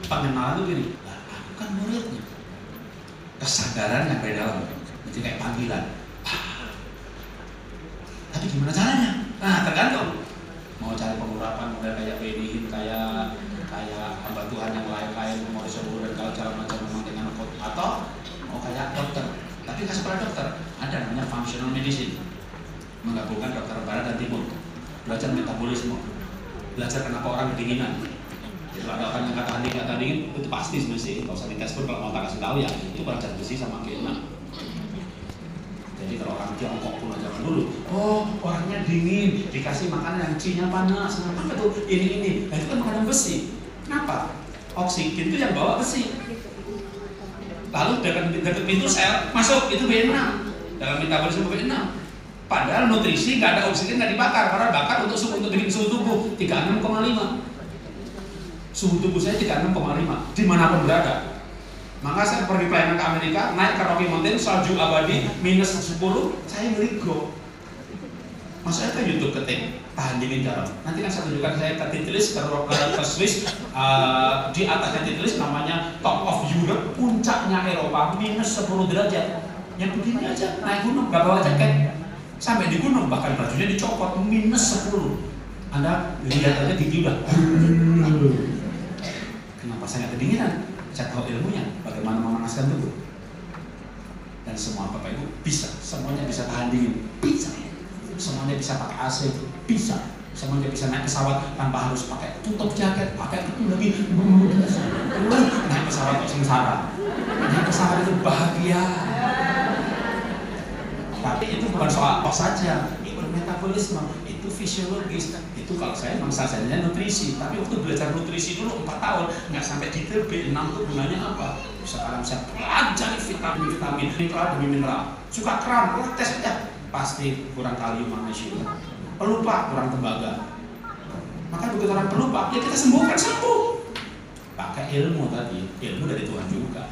pengenalan itu gini, aku kan muridnya. Kesadaran yang dari dalam, itu kayak panggilan. Tapi gimana caranya? Nah tergantung. Mau cari pengurapan model kayak Benihin, kayak hamba Tuhan yang lain-lain, mau disuruh dan kalau cara macam memang dengan kot, atau mau kayak dokter. Tapi nggak sekolah dokter, ada namanya functional medicine, menggabungkan dokter barat dan timur, belajar metabolisme, belajar kenapa orang kedinginan. Kalau ada orang yang kata dingin, itu pasti sebenarnya. Kalau usah dites pun kalau mau tak kasih tahu ya, itu belajar besi sama G6. Jadi kalau orang Tiongkok pun zaman dulu, oh orangnya dingin, dikasih makanan yang Cina panas, apa tuh ini, nah itu kan makanan besi. Kenapa? Oksigen itu yang bawa besi. Lalu dekat pintu sel masuk itu B6 dalam metabolisme B6. Padahal nutrisi nggak ada oksigen, nggak dibakar, karena bakar untuk bikin suhu tubuh 36,5. Suhu tubuh saya 36,5 dimanapun berada. Maka saya pergi pelayanan ke Amerika, naik ke Rocky Mountain, salju abadi minus 10, saya beli go. Masuknya ke YouTube ketik tahan dingin jalan. Nanti kan saya tunjukkan saya ke Titlis, ke Swiss, di atasnya Titlis namanya Top of Europe, puncaknya Eropa minus 10 derajat. Yang begini aja naik gunung, gak bawa jaket. Sampai di gunung bahkan bajunya dicopot minus 10. Anda lihat aja gigi udah. Kenapa saya nggak kedinginan? Saya tahu ilmunya, bagaimana memanaskan tubuh. Dan semua Bapak Ibu bisa, semuanya bisa tahan dingin, bisa. Semuanya bisa pakai AC, bisa. Semuanya bisa naik pesawat tanpa harus pakai tutup jaket, pakai itu lagi. Naik pesawat kok sengsara. Naik pesawat itu bahagia. Tapi itu bukan soal apa saja, itu metabolisme, itu fisiologis. Itu kalau saya memang sarjana nutrisi, tapi waktu belajar nutrisi dulu 4 tahun nggak sampai detail B6 itu gunanya apa. Sekarang saya pelajari vitamin mikro demi mineral. Suka kram, tes aja pasti kurang kalium magnesium. Pelupa kurang tembaga. Maka begitu orang pelupa, ya kita sembuhkan sembuh. Pakai ilmu tadi, ilmu dari Tuhan juga.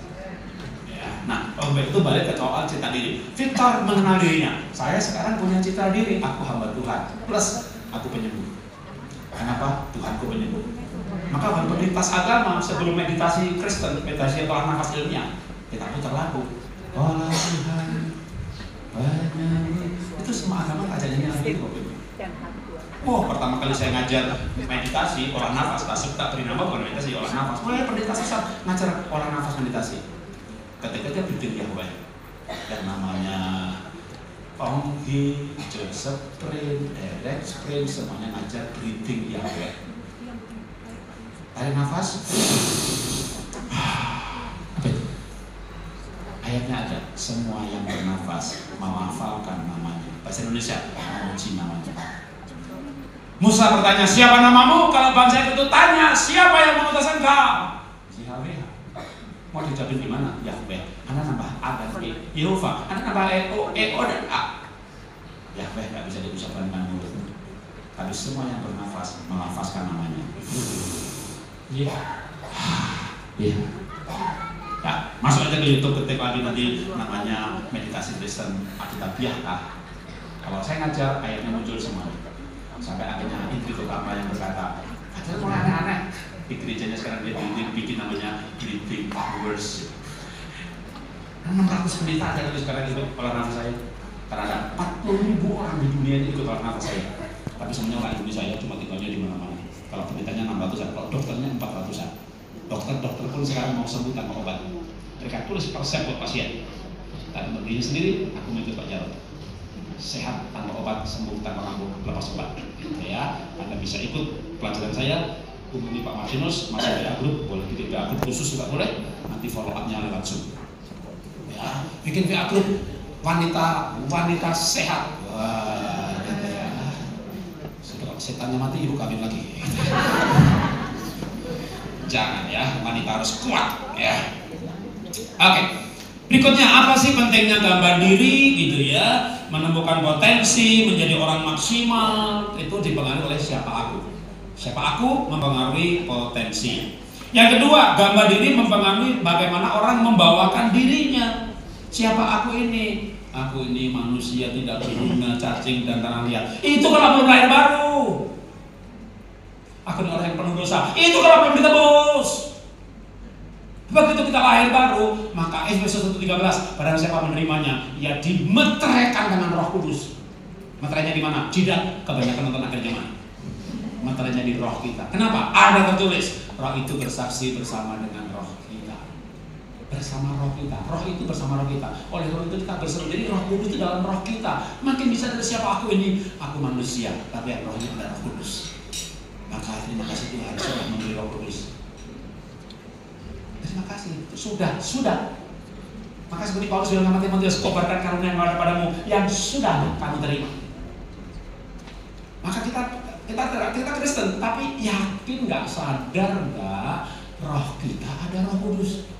Nah, itu balik ke soal citra diri. Victor mengenal dirinya. Saya sekarang punya citra diri, aku hamba Tuhan. Plus, aku penyembuh. Kenapa? Tuhanku penyembuh. Maka walaupun lintas agama, sebelum meditasi Kristen, meditasi atau nafas ilmiah, kita putar lagu. Allah Tuhan, itu semua agama ajarannya lagi kok. Pertama kali saya ngajar meditasi, olah nafas, tak beri nama bukan meditasi, olah nafas. Mulai pendeta sesat ngajar olah nafas meditasi. Ketika dia bikin Yahweh yang namanya Onggi, Joseph Prince, Derek Prince, semuanya ngajar breathing Yahweh. Tarik nafas. Ayatnya ada, semua yang bernafas melafalkan namanya. Bahasa Indonesia, memuji namanya. Musa bertanya, siapa namamu? Kalau bangsa itu tanya, siapa yang mengutus engkau? Yahweh. Mau dijawabin gimana? Yahweh. Anda nambah A dan E. Yehova. Anda nambah E, O dan A. Yahweh nggak bisa diucapkan dengan mulut. Tapi semua yang bernafas melafazkan namanya. Iya. Iya. Ya, masuk aja ke YouTube, ketik lagi nanti namanya meditasi Kristen Alkitabiah. Kalau saya ngajar ayatnya muncul semua. Sampai akhirnya Indri Utama yang berkata, ada mulai aneh-aneh. Di gerejanya sekarang dia bikin namanya Breathing Worship. 600 pendeta ada sekarang itu olah nafas saya. Karena ada 40.000 orang di dunia ini ikut olah nafas saya. Tapi semuanya orang Indonesia, saya cuma tinggalnya di mana-mana. Kalau pendetanya 600-an, kalau dokternya 400-an. Dokter pun sekarang mau sembuh tanpa obat. Mereka tulis resep buat pasien. Dan untuk diri sendiri, aku mengikut Pak Jarod. Sehat tanpa obat, sembuh tanpa mampu lepas obat. Ya, Anda bisa ikut pelajaran saya. Hubungi Pak Martinus, masuk WA Group, boleh bikin WA Group khusus juga boleh. Nanti follow up-nya lewat Zoom. Ya, bikin WA Group wanita sehat. Wah, gitu ya. Setelah setannya mati, ibu kawin lagi. Jangan ya, wanita harus kuat ya. Oke. Berikutnya apa sih pentingnya gambar diri gitu ya? Menemukan potensi, menjadi orang maksimal, itu dipengaruhi oleh siapa aku. Siapa aku mempengaruhi potensi. Yang kedua, gambar diri mempengaruhi bagaimana orang membawakan dirinya. Siapa aku ini? Aku ini manusia tidak berguna, cacing dan tanah liat. Itu kalau belum lahir baru. Aku ini orang yang penuh dosa. Itu kalau belum ditebus. Begitu kita lahir baru, maka Efesus 1:13, barang siapa menerimanya, ia dimeteraikan dengan Roh Kudus. Meterainya di mana? Tidak kebanyakan nonton akhir zaman. Meterainya di roh kita. Kenapa? Ada tertulis, roh itu bersaksi bersama dengan roh kita. Bersama roh kita. Roh itu bersama roh kita. Oleh roh itu kita berseru. Jadi Roh Kudus itu dalam roh kita. Makin bisa dari siapa aku ini? Aku manusia, tapi rohnya adalah Roh Kudus. Maka terima kasih Tuhan sudah memberi Roh Kudus. Terima kasih, sudah. Maka seperti Paulus bilang sama Timotius, kobarkan karunia yang ada padamu yang sudah kamu terima. Maka kita Kristen, tapi yakin nggak, sadar nggak, roh kita ada Roh Kudus.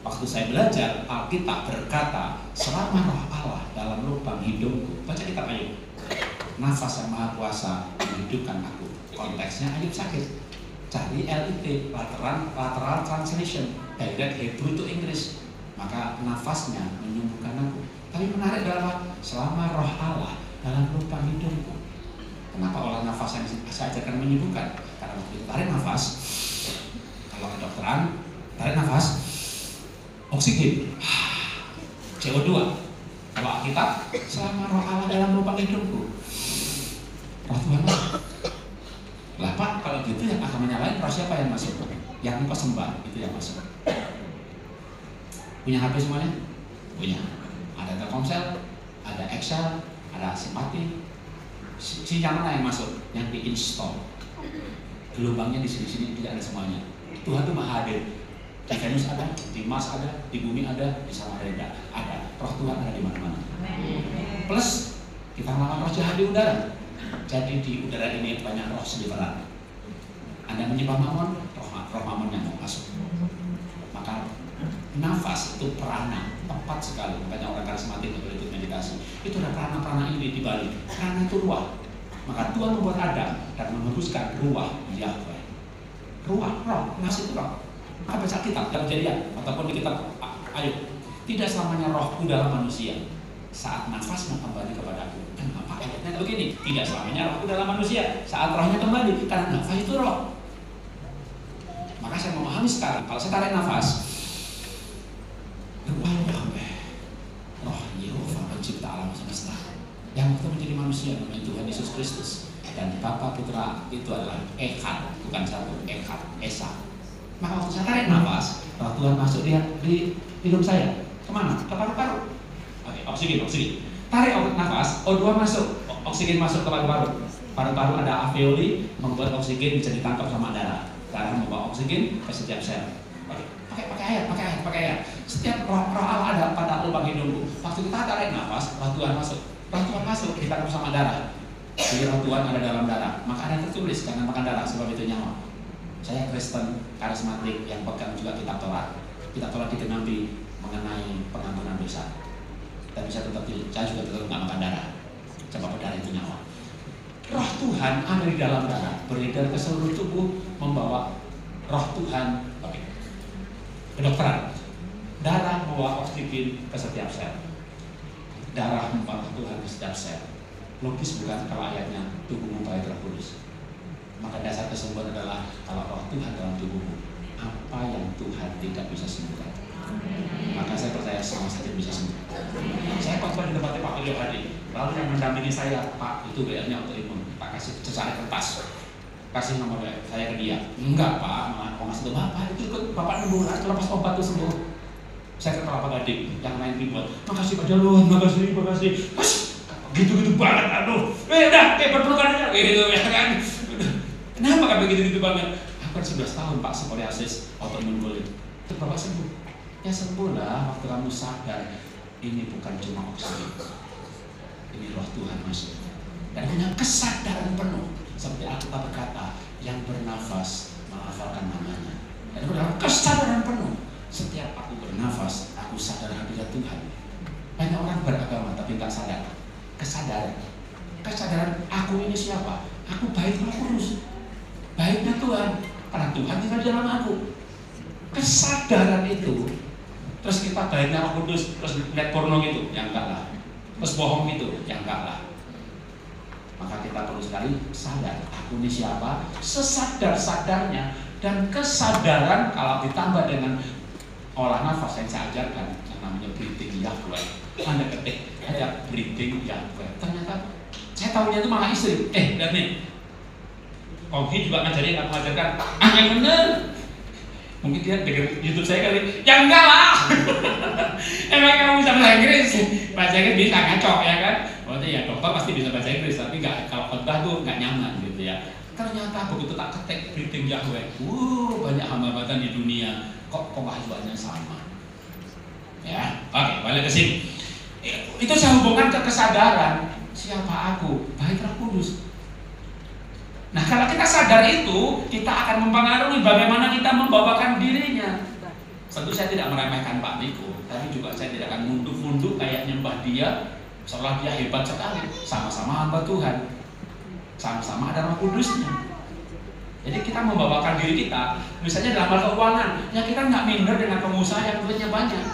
Waktu saya belajar, Alkitab berkata, selama Roh Allah dalam lubang hidungku, baca kitab Ayub, nafas yang Maha Kuasa menghidupkan aku. Konteksnya Ayub sakit. Cari LIT, lateral translation, direct Hebrew to English. Maka nafasnya menyembuhkan aku. Tapi menarik adalah selama Roh Allah dalam lubang hidungku. Kenapa olah nafas yang saya ajarkan menyembuhkan? Karena waktu itu tarik nafas, kalau kedokteran, tarik nafas, oksigen, CO2. Kalau Alkitab, selama Roh Allah dalam lubang hidungku. Roh Tuhan. Lah Pak, kalau gitu yang akan menyalain roh siapa yang masuk? Yang engkau sembah, itu yang masuk. Punya HP semuanya? Punya. Ada Telkomsel, ada Excel, ada Simpati. Sinyal mana yang masuk? Yang diinstal. Gelombangnya di sini-sini tidak ada semuanya. Tuhan itu Maha hadir. Di Venus ada, di Mars ada, di bumi ada, di Samarinda ada. Roh Tuhan ada di mana-mana. Plus kita melawan roh jahat di udara. Jadi di udara ini banyak roh seliweran. Anda menyembah Mamon, roh Mamon yang mau masuk. Maka nafas itu perana, tepat sekali. Makanya orang karismatik yang berikut meditasi itu ada perana-perana ini di balik. Perana itu ruah. Maka Tuhan membuat Adam dan menghembuskan ruah Yahweh. Ruah, roh, nafas itu roh. Maka baca kitab dalam Kejadian ataupun di kitab Ayub. Tidak selamanya rohku dalam manusia. Saat nafasmu kembali kepadaku. Kenapa ayatnya begini? Tidak selamanya rohku dalam manusia. Saat rohnya kembali, karena nafas itu roh. Maka saya memahami sekarang, kalau saya tarik nafas, ruah Yahweh, roh Yehova pencipta alam semesta, yang waktu menjadi manusia namanya Tuhan Yesus Kristus, Dan Bapa Putra itu adalah Echad, bukan satu, Echad, Esa. Maka waktu saya tarik nafas, roh Tuhan masuk di hidung saya. Kemana? Ke paru-paru. Oke, oksigen. Tarik nafas, O2 masuk, oksigen masuk ke paru-paru. Paru-paru ada alveoli, membuat oksigen bisa ditangkap sama darah. Darah membawa oksigen ke setiap sel. Oke, pakai ayat. Setiap roh Allah ada pada lubang hidungku. Waktu kita tarik nafas, roh Tuhan masuk, ditangkap sama darah. Jadi roh Tuhan ada dalam darah. Maka ada tertulis jangan makan darah sebab itu nyawa. Saya Kristen karismatik yang pegang juga kitab Taurat. Kitab Taurat digenapi mengenai pengampunan dosa. Tapi saya tetap nggak makan darah. Sebab darah itu nyawa. Roh Tuhan ada di dalam darah, beredar ke seluruh tubuh, membawa roh Tuhan. Oke. Kedokteran. Darah membawa oksigen ke setiap sel. Darah membawa roh Tuhan ke setiap sel. Logis bukan kalau ayatnya tubuhmu baik Roh Kudus. Maka dasar kesembuhan adalah kalau roh Tuhan dalam tubuhmu, apa yang Tuhan tidak bisa sembuhkan. Maka saya percaya semua sakit bisa sembuh. Saya khotbah di tempatnya Pak William Hadi. Lalu yang mendampingi saya, Pak, itu WA-nya autoimun. Pak kasih cecair kertas. Kasih nomor saya ke dia. Enggak Pak, mau ngasih ke Bapak. Itu ikut Bapak nunggu lepas obat itu sembuh. Saya ke Kelapa Gading, yang lain ribut. Makasih Pak Jalur, makasih. Gitu-gitu banget, aduh. Udah, berpelukan aja, gitu ya kan. Kenapa kan begitu-gitu banget? Aku kan 11 tahun Pak skoliasis autoimun kulit. Itu Bapak sembuh. Ya sembuh lah waktu kamu sadar ini bukan cuma oksigen. Ini roh Tuhan masuk. Dan punya kesadaran penuh. Seperti Alkitab berkata, yang bernafas menghafalkan namanya. Dan dalam kesadaran penuh. Setiap aku bernafas, aku sadar hadirat Tuhan. Banyak orang beragama tapi nggak sadar. Kesadaran aku ini siapa? Aku baik Roh Kudus. Baiknya Tuhan. Karena Tuhan tinggal di dalam aku. Kesadaran itu. Terus kita baiknya Roh Kudus, terus lihat porno gitu, ya enggak lah. Terus bohong gitu, ya enggak lah. Maka kita perlu sekali sadar, aku ini siapa, sesadar-sadarnya. Dan kesadaran kalau ditambah dengan olah nafas yang saya ajarkan, yang namanya breathing Yahweh. Anda ketik ada breathing Yahweh. Ternyata saya tahunya itu malah istri. Lihat nih, Konghi juga ngajarin, aku ngajarkan, yang bener. Mungkin dia denger YouTube saya kali, ya enggak lah. Emang kamu bisa bahasa Inggris? Bahasa Inggris bisa ngaco ya kan? Berarti ya dokter pasti bisa bahasa Inggris, tapi nggak, kalau khotbah tuh nggak nyaman gitu ya. Ternyata begitu tak ketik breathing Yahweh, banyak hambatan di dunia, kok pembahasannya sama. Ya, oke, balik ke sini. Itu saya hubungkan ke kesadaran, siapa aku? Baik Roh Kudus. Nah kalau kita sadar itu, kita akan mempengaruhi bagaimana kita membawakan dirinya. Tentu saya tidak meremehkan Pak Niko, tapi juga saya tidak akan munduk-munduk kayak nyembah dia, seolah dia hebat sekali. Sama-sama hamba Tuhan, sama-sama ada Roh Kudusnya. Jadi kita membawakan diri kita, misalnya dalam hal keuangan, ya kita nggak minder dengan pengusaha yang duitnya banyak.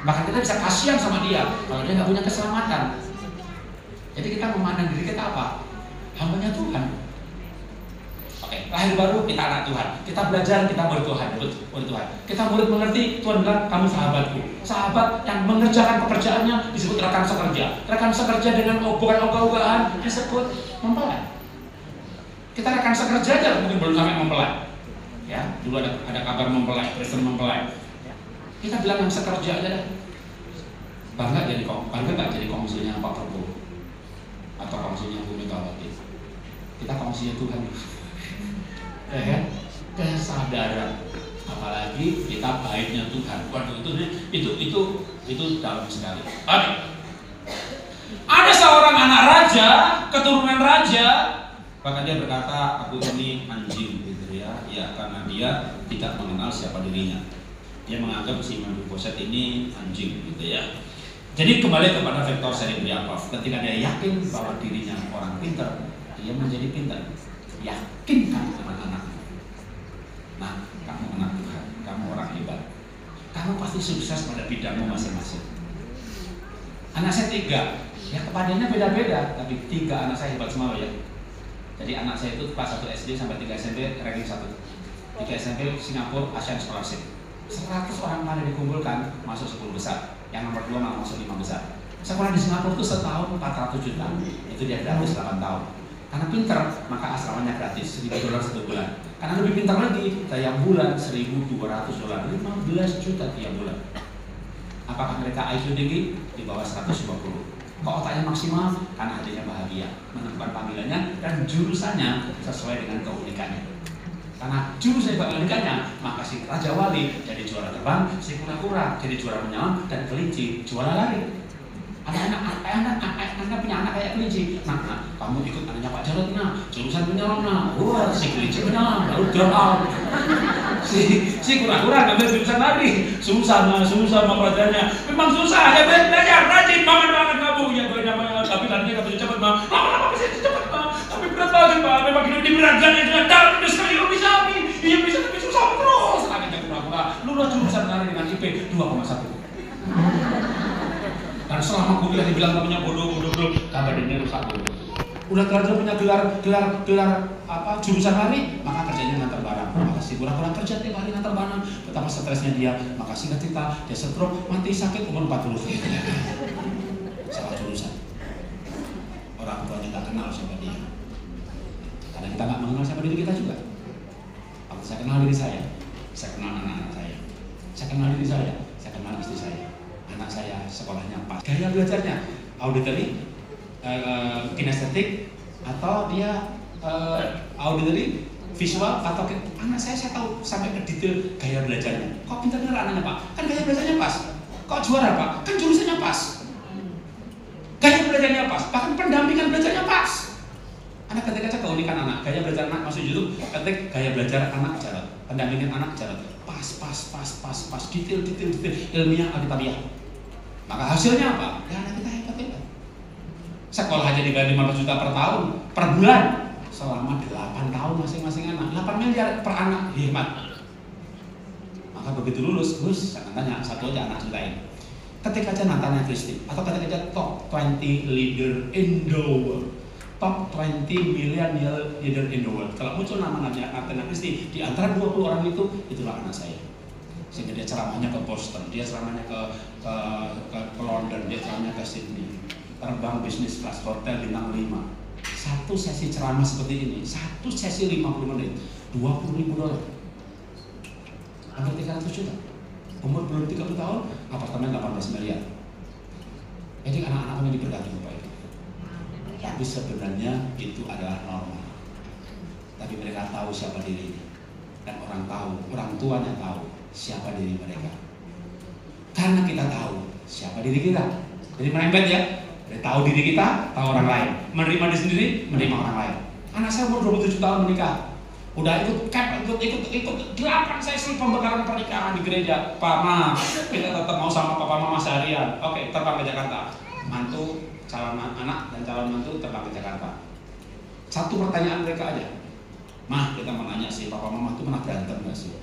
Bahkan kita bisa kasihan sama dia kalau dia nggak punya keselamatan. Jadi kita memandang diri kita apa? Hambanya Tuhan. Oke, lahir baru kita anak Tuhan. Kita belajar, kita murid Tuhan. Kita murid mengerti, Tuhan bilang kamu sahabatku. Sahabat yang mengerjakan pekerjaannya disebut rekan sekerja. Rekan sekerja dengan bukan ogah-ogahan disebut mempelai. Kita rekan sekerja aja mungkin belum sampai mempelai. Ya, dulu ada kabar mempelai, Kristen mempelai. Kita bilang yang sekerja aja deh. Bangga nggak jadi kongsinya Pak Prabowo atau kongsinya Bu Megawati. Kita kongsinya Tuhan. Ya kan? Kesadaran, apalagi kita baiknya Tuhan. Waduh, itu dalam sekali. Oke. Ada seorang anak raja, keturunan raja, bahkan dia berkata, aku ini anjing, gitu ya. Ya, karena dia tidak mengenal siapa dirinya. Dia menganggap si Mephibosheth ini anjing, gitu ya. Jadi kembali kepada Viktor Serebryakov, ketika dia yakin bahwa dirinya orang pintar, dia menjadi pintar. Yakinkan anak-anakmu. Nah, kamu anak Tuhan, kamu orang hebat. Kamu pasti sukses pada bidangmu masing-masing. Anak saya 3, ya kepadanya beda-beda, tapi 3 anak saya hebat semua ya. Jadi anak saya itu kelas 1 SD sampai 3 SMP ranking 1. 3 SMP Singapura Asian Scholarship. 100 orang mana dikumpulkan masuk 10 besar. Yang nomor 2 malah masuk 5 besar. Sekolah di Singapura itu setahun 400 juta. Itu dia gratis 8 tahun. Karena pintar, maka asramanya gratis, $1.000 satu bulan. Karena lebih pintar lagi, tiap bulan $1.200, 15 juta tiap bulan. Apakah mereka IQ tinggi? Di bawah 150. Kok otaknya maksimal? Karena hatinya bahagia, menemukan panggilannya dan jurusannya sesuai dengan keunikannya. Karena jurusan keunikannya, maka si Raja Wali jadi juara terbang, si kura-kura jadi juara menyelam, dan kelinci juara lari. Anak punya anak kayak kelinci. Nah, kamu ikut anaknya Pak Jarod, nah, jurusan menyelam, nah, wah, si kelinci menyelam, lalu drop out. Si kura-kura ngambil jurusan lari, susah sama pelajarannya. Memang susah, ya belajar, rajin banget kamu. Ya gue namanya, tapi larinya gak bisa cepet, Bang. Lama-lama bisa cepet, Bang. Tapi berat banget, Bang. Memang hidup di beratkan itu dalam hidup sekali lo bisa, iya bisa, tapi susah terus. Akhirnya kura-kura lulus jurusan lari dengan IP 2,1. Dan selama kuliah dibilang namanya bodoh, kabar ini rusak bodoh. Udah terlanjur punya gelar jurusan lari, maka kerjanya ngantar barang. Maka si kura-kura kerja tiap hari ngantar barang. Betapa stresnya dia, maka singkat cerita dia stroke, mati sakit umur 40. Salah jurusan. Orang tuanya tak kenal siapa dia. Karena kita nggak mengenal siapa diri kita juga. Kalau saya kenal diri saya kenal anak-anak saya kenal diri saya kenal istri saya. Anak saya sekolahnya pas, gaya belajarnya auditory, kinestetik, atau dia auditory, visual, atau anak saya tahu sampai ke detail gaya belajarnya. Kok pintar anaknya Pak? Kan gaya belajarnya pas. Kok juara Pak? Kan jurusannya pas. Gaya belajarnya pas, bahkan pendampingan belajarnya pas. Anak ketik aja keunikan anak, gaya belajar anak masuk YouTube, ketik gaya belajar anak Jarod, pendampingan anak Jarod, pas, detail, ilmiah, alkitabiah. Maka hasilnya apa? Ya anak kita hebat. Sekolah aja dibayar 500 juta per tahun, per bulan, selama 8 tahun masing-masing anak, 8 miliar per anak, hebat. Maka begitu lulus, jangan tanya, satu aja anak ceritain. Ketik aja Natanya Christie, atau ketik aja top 20 leader in the world, top 20 millennial leader in the world. Kalau muncul namanya Natanya Christie, di antara 20 orang itu, itulah anak saya. Sehingga dia ceramahnya ke Boston, dia ceramahnya ke London, dia ceramahnya ke Sydney, terbang bisnis kelas hotel bintang 5. Satu sesi ceramah seperti ini, satu sesi 50 menit, $20.000, hampir 300 juta. Umur belum 30 tahun, apartemen 18 miliar. Jadi anak-anaknya diberkati Bapak itu. Tapi sebenarnya itu adalah normal. Tapi mereka tahu siapa dirinya, dan orang tuanya tahu siapa diri mereka. Karena kita tahu siapa diri kita. Jadi merembet ya. Dari tahu diri kita, tahu orang lain. Menerima diri sendiri, menerima orang lain. Anak saya umur 27 tahun menikah. Udah ikut 8 sesi pembekalan pernikahan di gereja. Pak Ma, kita tetap mau sama Papa Mama seharian. Oke, terbang ke Jakarta. Mantu, calon anak dan calon mantu terbang ke Jakarta. Satu pertanyaan mereka aja. Mah, kita mau nanya sih, Papa Mama itu pernah berantem gak sih?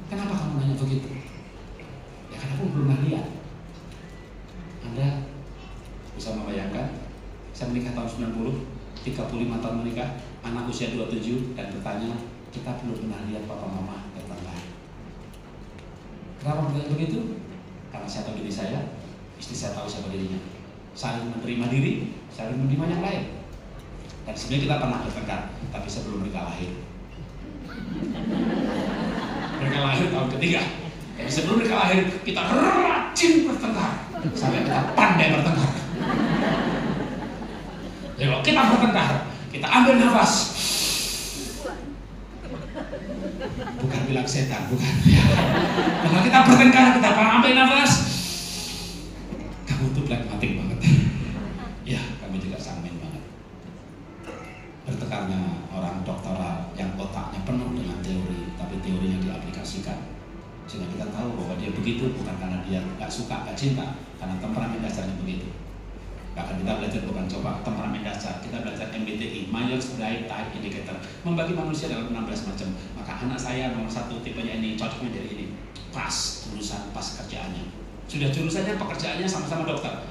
Kenapa kamu nanya begitu? Ya karena aku belum pernah lihat. Anda bisa membayangkan, saya menikah tahun 90, 35 tahun menikah, anak usia 27 dan bertanya, kita belum pernah lihat Papa Mama bertengkar. Kenapa bertanya begitu? Karena saya tahu diri saya, istri saya tahu siapa dirinya. Saling menerima diri, saling menerima yang lain. Dan sebenarnya kita pernah bertengkar, tapi sebelum mereka lahir. Mereka lahir tahun ketiga. Jadi sebelum mereka lahir, kita rajin bertengkar sampai kita pandai bertengkar. Jadi kalau kita bertengkar, kita ambil nafas. Bukan bilang setan, bukan. Kalau kita bertengkar, kita ambil nafas. Kamu tuh pragmatik banget. Ya, kami juga sangat banget. Bertengkarnya orang doktoral yang otaknya penuh dengan teori, tapi teorinya diaplikasikan. Sehingga kita tahu bahwa dia begitu bukan karena dia gak suka, gak cinta, karena temperamen dasarnya begitu. Bahkan kita belajar bukan coba temperamen dasar, kita belajar MBTI, Myers-Briggs Type Indicator, membagi manusia dalam 16 macam. Maka anak saya nomor 1 tipenya ini, cocoknya dari ini, pas jurusan, pas kerjaannya. Sudah jurusannya, pekerjaannya sama-sama dokter,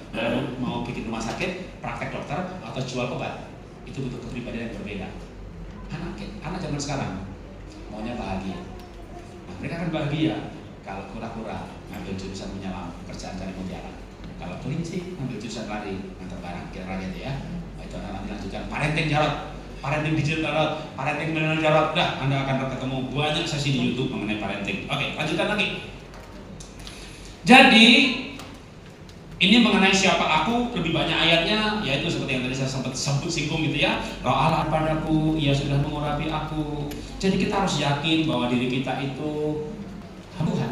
mau bikin rumah sakit, praktek dokter, atau jual obat, itu butuh kepribadian yang berbeda. Anak zaman sekarang maunya bahagia. Nah, mereka akan bahagia kalau kura-kura ngambil jurusan menyelam, kerjaan cari mutiara. Kalau kelinci ngambil jurusan lari, ngantar barang, kira-kira gitu ya. Nah, itu anak dilanjutkan parenting Jarod. parenting digital, parenting milenial jarot. Dah, Anda akan ketemu banyak sesi di YouTube mengenai parenting. Oke, lanjutkan lagi. Jadi ini mengenai siapa aku, lebih banyak ayatnya, yaitu seperti yang tadi saya sempat singgung gitu ya. Roh Allah padaku, Ia sudah mengurapi aku. Jadi kita harus yakin bahwa diri kita itu Tuhan.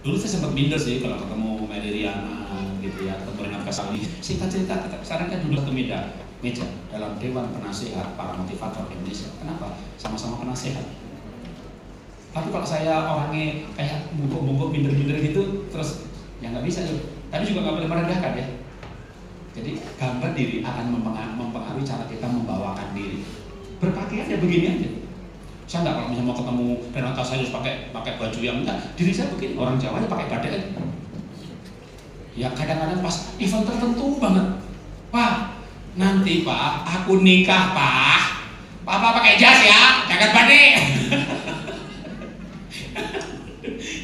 Dulu saya sempat minder sih kalau ketemu Meliriana gitu ya, ketemu dengan Kasali. Singkat cerita, sekarang kan duduk ke meja dalam Dewan Penasehat para Motivator Indonesia. Kenapa? Sama-sama penasehat. Tapi kalau saya orangnya kayak bungkuk-bungkuk, minder-minder gitu, terus ya nggak bisa loh. Tapi juga nggak boleh merendahkan ya. Jadi gambar diri akan mempengaruhi cara kita membawakan diri. Berpakaian ya begini aja. Saya nggak kalau misalnya mau ketemu Renata saya harus pakai baju yang enggak. Diri saya begini, orang Jawa aja pakai batik aja. Ya kadang-kadang pas event tertentu banget. Pak, nanti Pak, aku nikah Pak. Papa pakai jas ya, jangan batik.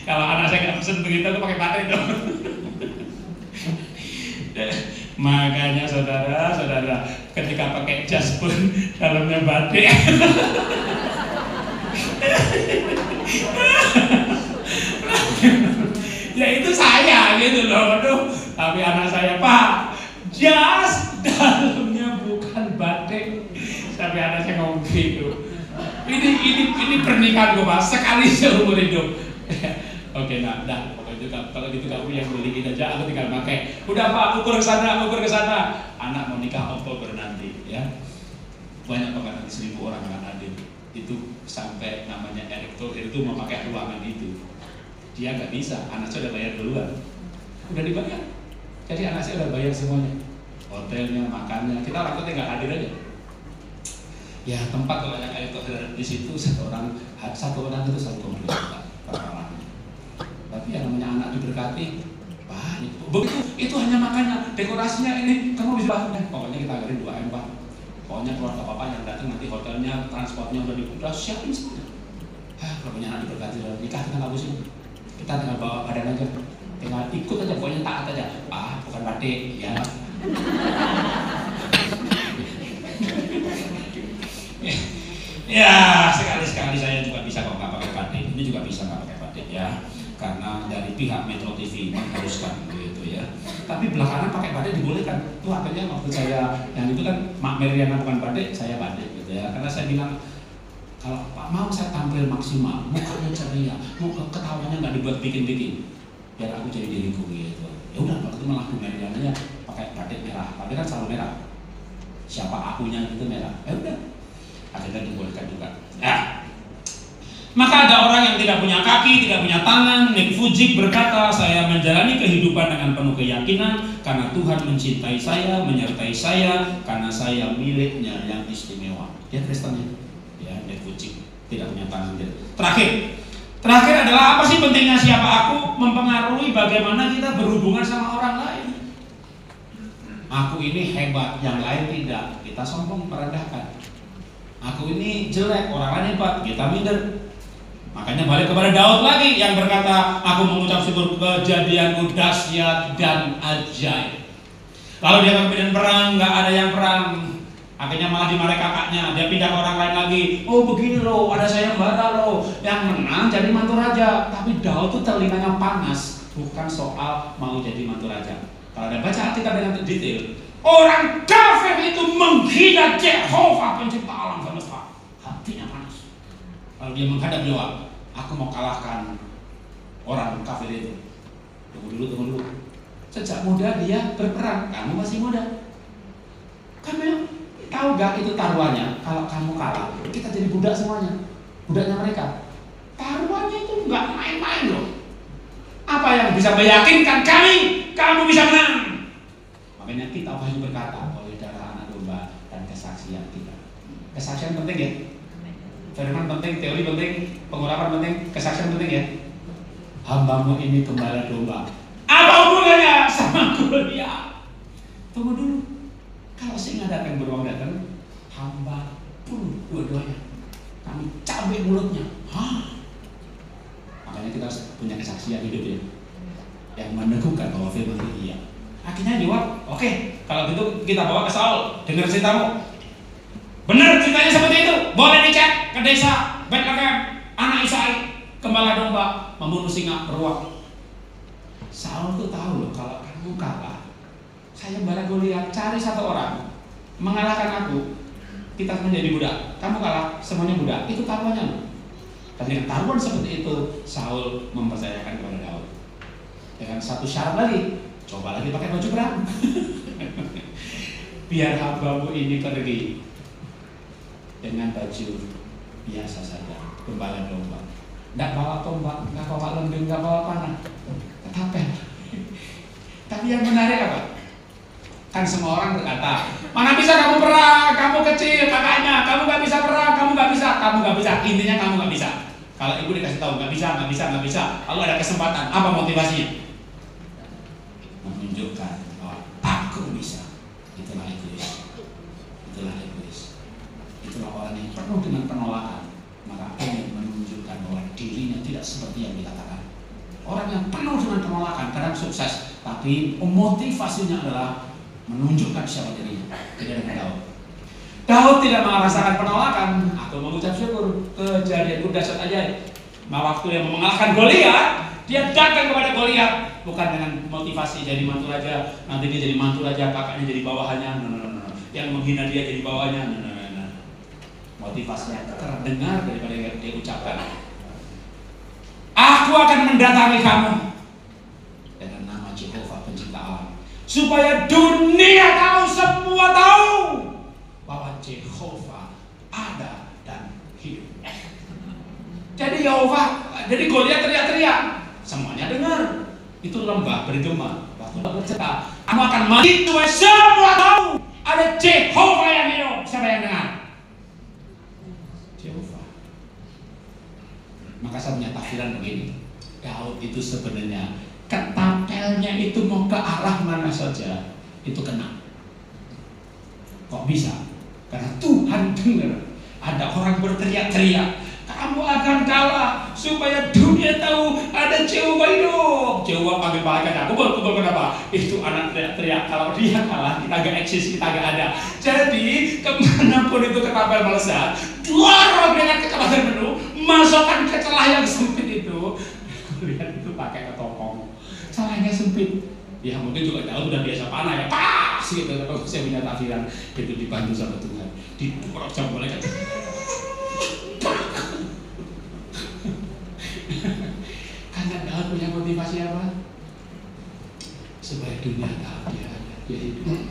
Kalau anak saya nggak pesen begitu, aku pakai batik dong. Makanya saudara-saudara, ketika pakai jas pun dalamnya batik. Ya itu saya gitu loh. Aduh, tapi anak saya, Pak, jas dalamnya bukan batik. Tapi anak saya ngomong gitu. Ini pernikahan gue Pak, sekali seumur hidup. Oke, nah, kalau gitu kamu yang beliin aja, aku tinggal pakai. Udah Pak, ukur ke sana. Anak mau nikah Oktober nanti, ya. Banyak banget nanti 1.000 orang akan hadir. Itu sampai namanya Erick Thohir itu mau pakai ruangan itu. Dia nggak bisa, anak saya udah bayar duluan. Udah dibayar. Jadi anak saya udah bayar semuanya. Hotelnya, makannya, kita orang itu tinggal hadir aja. Ya tempat kalau yang Erick Thohir di situ satu orang itu 1,2 juta per orang. Tapi yang namanya anak diberkati, Pak, itu hanya makannya, dekorasinya ini kamu bisa bahas. Pokoknya kita anggarin 2M Pak. Pokoknya keluarga Bapak yang datang nanti hotelnya, transportnya udah siapin semua. Kalau punya anak diberkati dalam nikah kita nggak pusing. Kita tinggal bawa badan aja, tinggal ikut aja, pokoknya taat aja. Pak, bukan batik, ya. Ya sekali-sekali saya juga bisa kok nggak pakai batik. Ini juga bisa nggak pakai batik ya. Karena dari pihak Metro TV mengharuskan gitu ya. Tapi belakangan pakai batik dibolehkan. Itu artinya waktu saya yang itu kan Mak Meriana bukan batik, saya batik gitu ya. Karena saya bilang kalau Pak mau saya tampil maksimal, mukanya ceria, ketawanya nggak dibuat bikin-bikin, biar aku jadi diriku gitu. Ya udah waktu itu malah Bu Meriananya pakai batik merah, tapi kan selalu merah. Siapa akunya itu merah. Ya udah, akhirnya dibolehkan juga. Ya. Maka ada orang yang tidak punya kaki, tidak punya tangan. Nick Fujik berkata, saya menjalani kehidupan dengan penuh keyakinan karena Tuhan mencintai saya, menyertai saya, karena saya miliknya yang istimewa. Dia Kristen ya, Nick Fujik tidak punya tangan. Terakhir adalah apa sih pentingnya siapa aku mempengaruhi bagaimana kita berhubungan sama orang lain. Aku ini hebat, yang lain tidak. Kita sombong merendahkan. Aku ini jelek, orang lain hebat, kita minder. Makanya balik kepada Daud lagi yang berkata, aku mengucap syukur kejadianku dahsyat dan ajaib. Lalu dia ke medan perang, nggak ada yang perang. Akhirnya malah dimarahi kakaknya, dia pindah ke orang lain lagi. Oh begini loh, ada sayembara loh, yang menang jadi mantu raja. Tapi Daud tuh telinganya panas, bukan soal mau jadi mantu raja. Kalau Anda baca Alkitab dengan detail, orang kafir itu menghina Jehovah pencipta alam semesta. Hatinya panas. Kalau dia menghadap jawab, aku mau kalahkan orang kafir itu. Tunggu dulu. Sejak muda dia berperang, kamu masih muda. Kamu tahu gak itu taruhannya? Kalau kamu kalah, kita jadi budak semuanya. Budaknya mereka. Taruhannya itu nggak main-main loh. Apa yang bisa meyakinkan kamu bisa menang? Makanya kita Wahyu berkata, oleh darah anak domba dan kesaksian kita. Kesaksian penting ya. Firman penting, teori penting, pengurapan penting, kesaksian penting ya. Hambamu ini gembala domba. Apa hubungannya sama kuliah? Tunggu dulu. Kalau singa datang beruang datang, hamba pun dua-duanya. Kami cabik mulutnya. Makanya kita harus punya kesaksian hidup ya, yang meneguhkan bahwa firman itu iya. Akhirnya jawab, oke, kalau gitu kita bawa ke Saul, dengar ceritamu. Benar ceritanya seperti itu. Boleh dicek ke desa Bethlehem, anak Isai, gembala domba, membunuh singa beruang. Saul tuh tahu loh, kalau kamu kalah, saya bara Goliat, cari satu orang mengalahkan aku, kita menjadi budak. Kamu kalah, semuanya budak. Itu taruhannya loh. Dan dengan taruhan seperti itu, Saul mempercayakan kepada Daud. Dengan satu syarat lagi, coba lagi pakai baju perang. Biar hambamu ini pergi dengan baju biasa saja, gembala domba. Nggak bawa tombak, nggak bawa lembing, nggak bawa panah, ketapel. Tapi yang menarik apa? Kan semua orang berkata, mana bisa kamu perang, kamu kecil kakaknya, kamu nggak bisa perang, kamu nggak bisa, kamu nggak bisa. Intinya kamu nggak bisa. Kalau ibu dikasih tahu nggak bisa, nggak bisa, nggak bisa, lalu ada kesempatan, apa motivasinya? Menunjukkan bahwa aku bisa. Itulah egois. Itulah egois. Itulah orang yang penuh dengan penolakan, maka ingin menunjukkan bahwa dirinya tidak seperti yang dikatakan. Orang yang penuh dengan penolakan kadang sukses, tapi motivasinya adalah menunjukkan siapa dirinya. Tidak dengan Daud. Daud tidak merasakan penolakan. Aku mengucap syukur. Kejadian dahsyat aja. Waktu yang mengalahkan Goliat, dia datang kepada Goliat bukan dengan motivasi jadi mantu raja. Nanti dia jadi mantu raja, kakaknya jadi bawahannya. No. Yang menghina dia jadi bawahannya. No. Motivasinya terdengar daripada yang dia ucapkan. Aku akan mendatangi kamu dengan nama Jehovah pencipta alam, supaya dunia tahu, semua tahu bahwa Jehovah ada dan hidup. Jadi Goliat teriak-teriak, semuanya dengar. Itu lembah bergema. Waktu bercerita, kamu akan mati, semua tahu ada Jehovah yang hidup. Siapa yang dengar? Jehovah. Maka saya punya takdiran begini, Daud itu sebenarnya ketapelnya itu mau ke arah mana saja itu kena. Kok bisa? Karena Tuhan dengar ada orang berteriak-teriak, kamu akan kalah, supaya dunia tahu ada Jehovah hidup. Jehovah panggil malaikat, kumpul kenapa? Itu anak teriak-teriak, kalau dia kalah kita gak eksis, kita gak ada. Jadi kemanapun itu ketapel melesat, dorong dengan kecepatan penuh, masukkan ke celah yang sempit itu. Lihat itu pakai ketopong, celahnya sempit. Ya mungkin juga Daud udah biasa panah ya, pas gitu. Kalau saya punya takdiran itu dibantu sama Tuhan, diporok jam malaikat. Karena Daud punya motivasi apa? Supaya dunia tahu dia ada, dia hidup.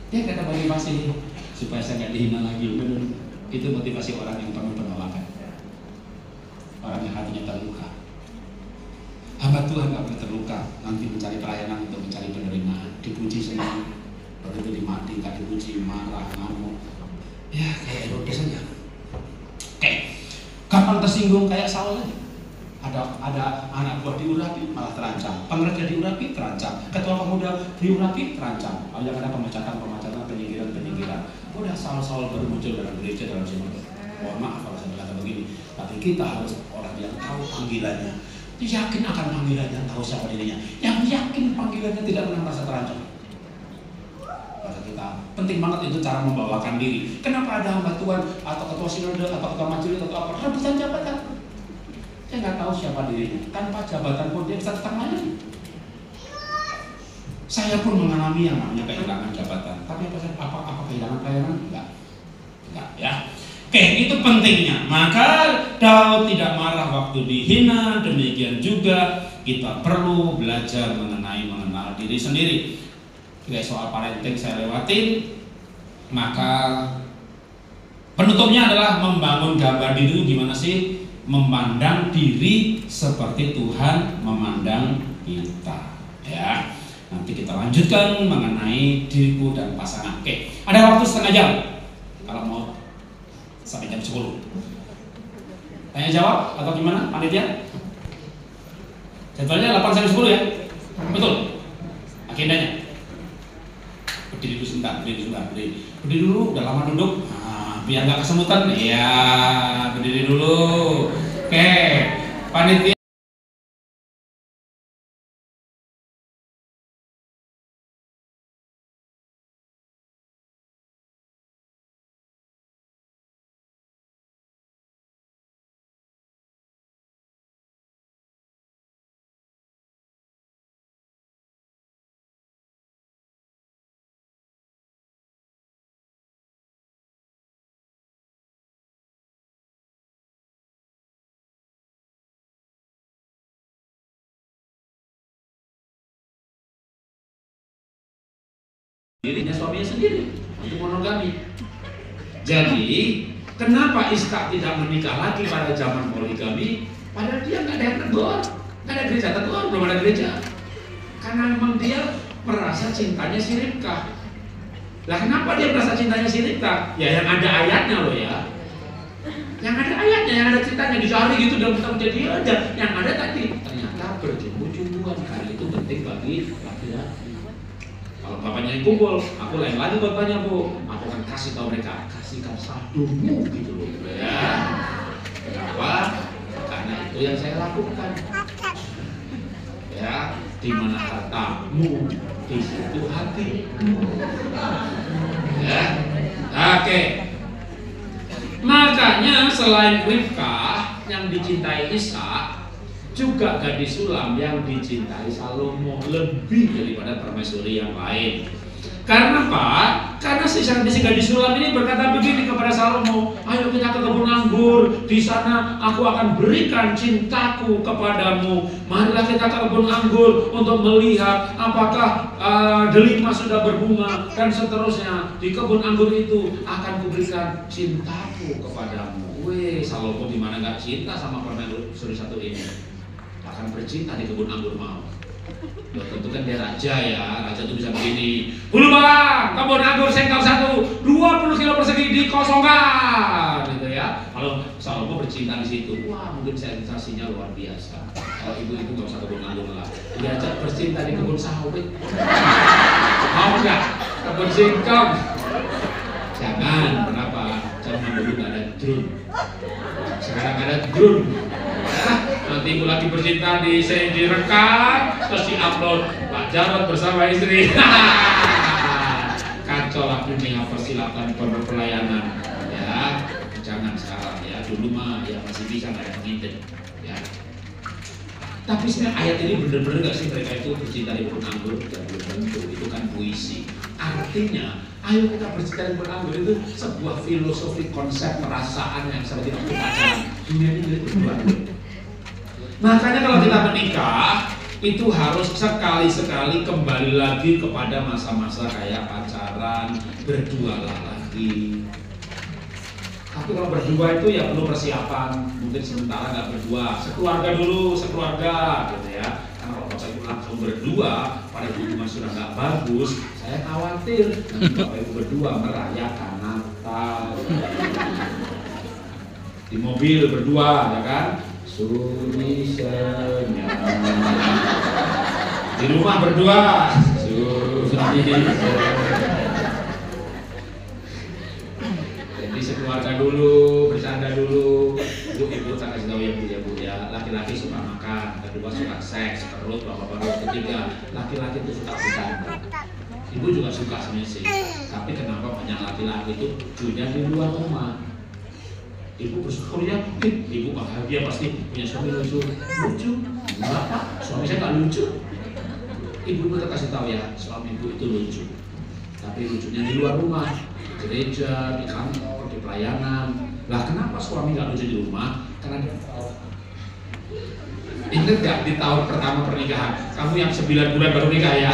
Dia kata motivasi supaya saya nggak dihina lagi. Benar. Itu motivasi orang yang penuh penolakan, orang yang hatinya terluka. Hamba Tuhan nggak boleh terluka, nanti mencari pelayanan untuk mencari penerimaan, dipuji senang, begitu dimati nggak dipuji marah, ngamuk, ya kayak Herodes saja. Oke, gampang tersinggung kayak Saul aja. Ada anak buah diurapi malah terancam, pengerja diurapi terancam, ketua pemuda diurapi terancam, yang ada pemecatan, penyingkiran. Udah Saul baru muncul dalam gereja dalam zaman. Mohon maaf kalau saya berkata begini, tapi kita harus orang yang tahu panggilannya, yakin akan panggilannya, tahu siapa dirinya, yang yakin panggilannya tidak pernah merasa terancam. Maka kita penting banget itu cara membawakan diri. Kenapa ada hamba Tuhan atau ketua sinode atau ketua majelis atau apa rebutan jabatan? Dia nggak tahu siapa dirinya. Tanpa jabatan pun dia bisa tetap maju. Saya pun mengalami yang namanya kehilangan jabatan. Tapi apa kehilangan pelayanan? Enggak ya. Oke, itu pentingnya. Maka Daud tidak marah waktu dihina. Demikian juga kita perlu belajar mengenal diri sendiri. Oke, soal parenting saya lewatin. Maka penutupnya adalah membangun gambar diri itu gimana sih? Memandang diri seperti Tuhan memandang kita. Ya. Nanti kita lanjutkan mengenai diriku dan pasangan. Oke, ada waktu setengah jam. Kalau mau sampai jam 10. Tanya jawab atau gimana panitia? Jadwalnya 8 sampai 10 ya? Betul? Agendanya? Berdiri dulu sebentar, berdiri dulu, udah lama duduk. Nah, biar nggak kesemutan. Iya, berdiri dulu. Oke, panitia. dirinya suaminya sendiri untuk monogami. Jadi kenapa Iskak tidak menikah lagi pada zaman poligami? Padahal dia nggak ada yang tegur, nggak ada gereja tegur, belum ada gereja. Karena memang dia merasa cintanya si Ribkah. Lah kenapa dia merasa cintanya si Ribkah? Ya yang ada ayatnya loh ya. Yang ada ayatnya, yang ada ceritanya, dicari gitu dalam kitab Kejadian aja. Yang ada tadi ternyata berjumbu-jumbuan, karena itu penting bagi laki-laki. Kalau bapaknya yang kumpul, aku lain lagi bapaknya bu. Aku akan kasih tahu mereka, kasihkan sadumu gitu loh. Ya. Kenapa? Karena itu yang saya lakukan. Ya, di mana hartamu, di situ hatimu. Ya, oke. Makanya selain Ribkah yang dicintai Ishak, juga gadis Sulam yang dicintai Salomo lebih daripada permaisuri yang lain. Karena apa? Karena si gadis Sulam ini berkata begini kepada Salomo, ayo kita ke kebun anggur, di sana aku akan berikan cintaku kepadamu. Marilah kita ke kebun anggur untuk melihat apakah delima sudah berbunga dan seterusnya. Di kebun anggur itu akan kuberikan cintaku kepadamu. Weh, Salomo di mana nggak cinta sama permaisuri satu ini? Akan bercinta di kebun anggur mau. Loh, tentu kan dia raja ya, raja itu bisa begini. Hulu bang, kebun anggur sengkau 1, 20 kilo persegi dikosongkan, gitu ya. Kalau Salomo bercinta di situ, wah mungkin sensasinya luar biasa. Kalau ibu itu nggak usah kebun anggur lah, diajak bercinta di kebun sawit. Mau nggak? Kebun singkong? Jangan, kenapa? Zaman dulu nggak ada drone. Sekarang ada drone. Nanti ibu lagi bercinta direkam, terus diupload Pak Jarod bersama istri. Kacau lah dunia persilatan pelayanan. Ya, jangan sekarang ya. Dulu mah ya masih bisa nggak ada ngintip. Ya. Tapi sebenarnya ayat ini benar-benar nggak sih mereka itu bercinta di kebun anggur? Ya belum tentu. Itu kan puisi. Artinya, ayo kita bercinta di kebun anggur itu sebuah filosofi konsep perasaan yang seperti waktu pacaran. Dunia ini milik berdua. Makanya kalau kita menikah itu harus sekali-sekali kembali lagi kepada masa-masa kayak pacaran, berdua lagi. Tapi kalau berdua itu ya perlu persiapan, mungkin sementara nggak berdua, sekeluarga dulu, sekeluarga gitu ya. Karena kalau bapak ibu langsung berdua, pada hubungan sudah nggak bagus, saya khawatir nanti bapak ibu berdua merayakan Natal. Di mobil berdua, ya kan? Sunyi senyap. Di rumah berdua. Sunyi senyap. Jadi sekeluarga dulu, bercanda dulu. Ibu tak kasih tahu ya bu ya. Laki-laki suka makan, kedua suka seks, perut, bapak-bapak, ketiga laki-laki itu suka bercanda. Ibu juga suka sebenarnya sih. Tapi kenapa banyak laki-laki itu junya di luar rumah? Ibu bersyukur ya, ibu bahagia pasti punya suami lucu. Enggak pak, suami saya nggak lucu. Ibu kita kasih tahu ya, suami ibu itu lucu. Tapi lucunya di luar rumah, di gereja, di kantor, di pelayanan. Lah kenapa suami nggak lucu di rumah? Karena dia ingat nggak di tahun pertama pernikahan, kamu yang 9 bulan baru nikah ya,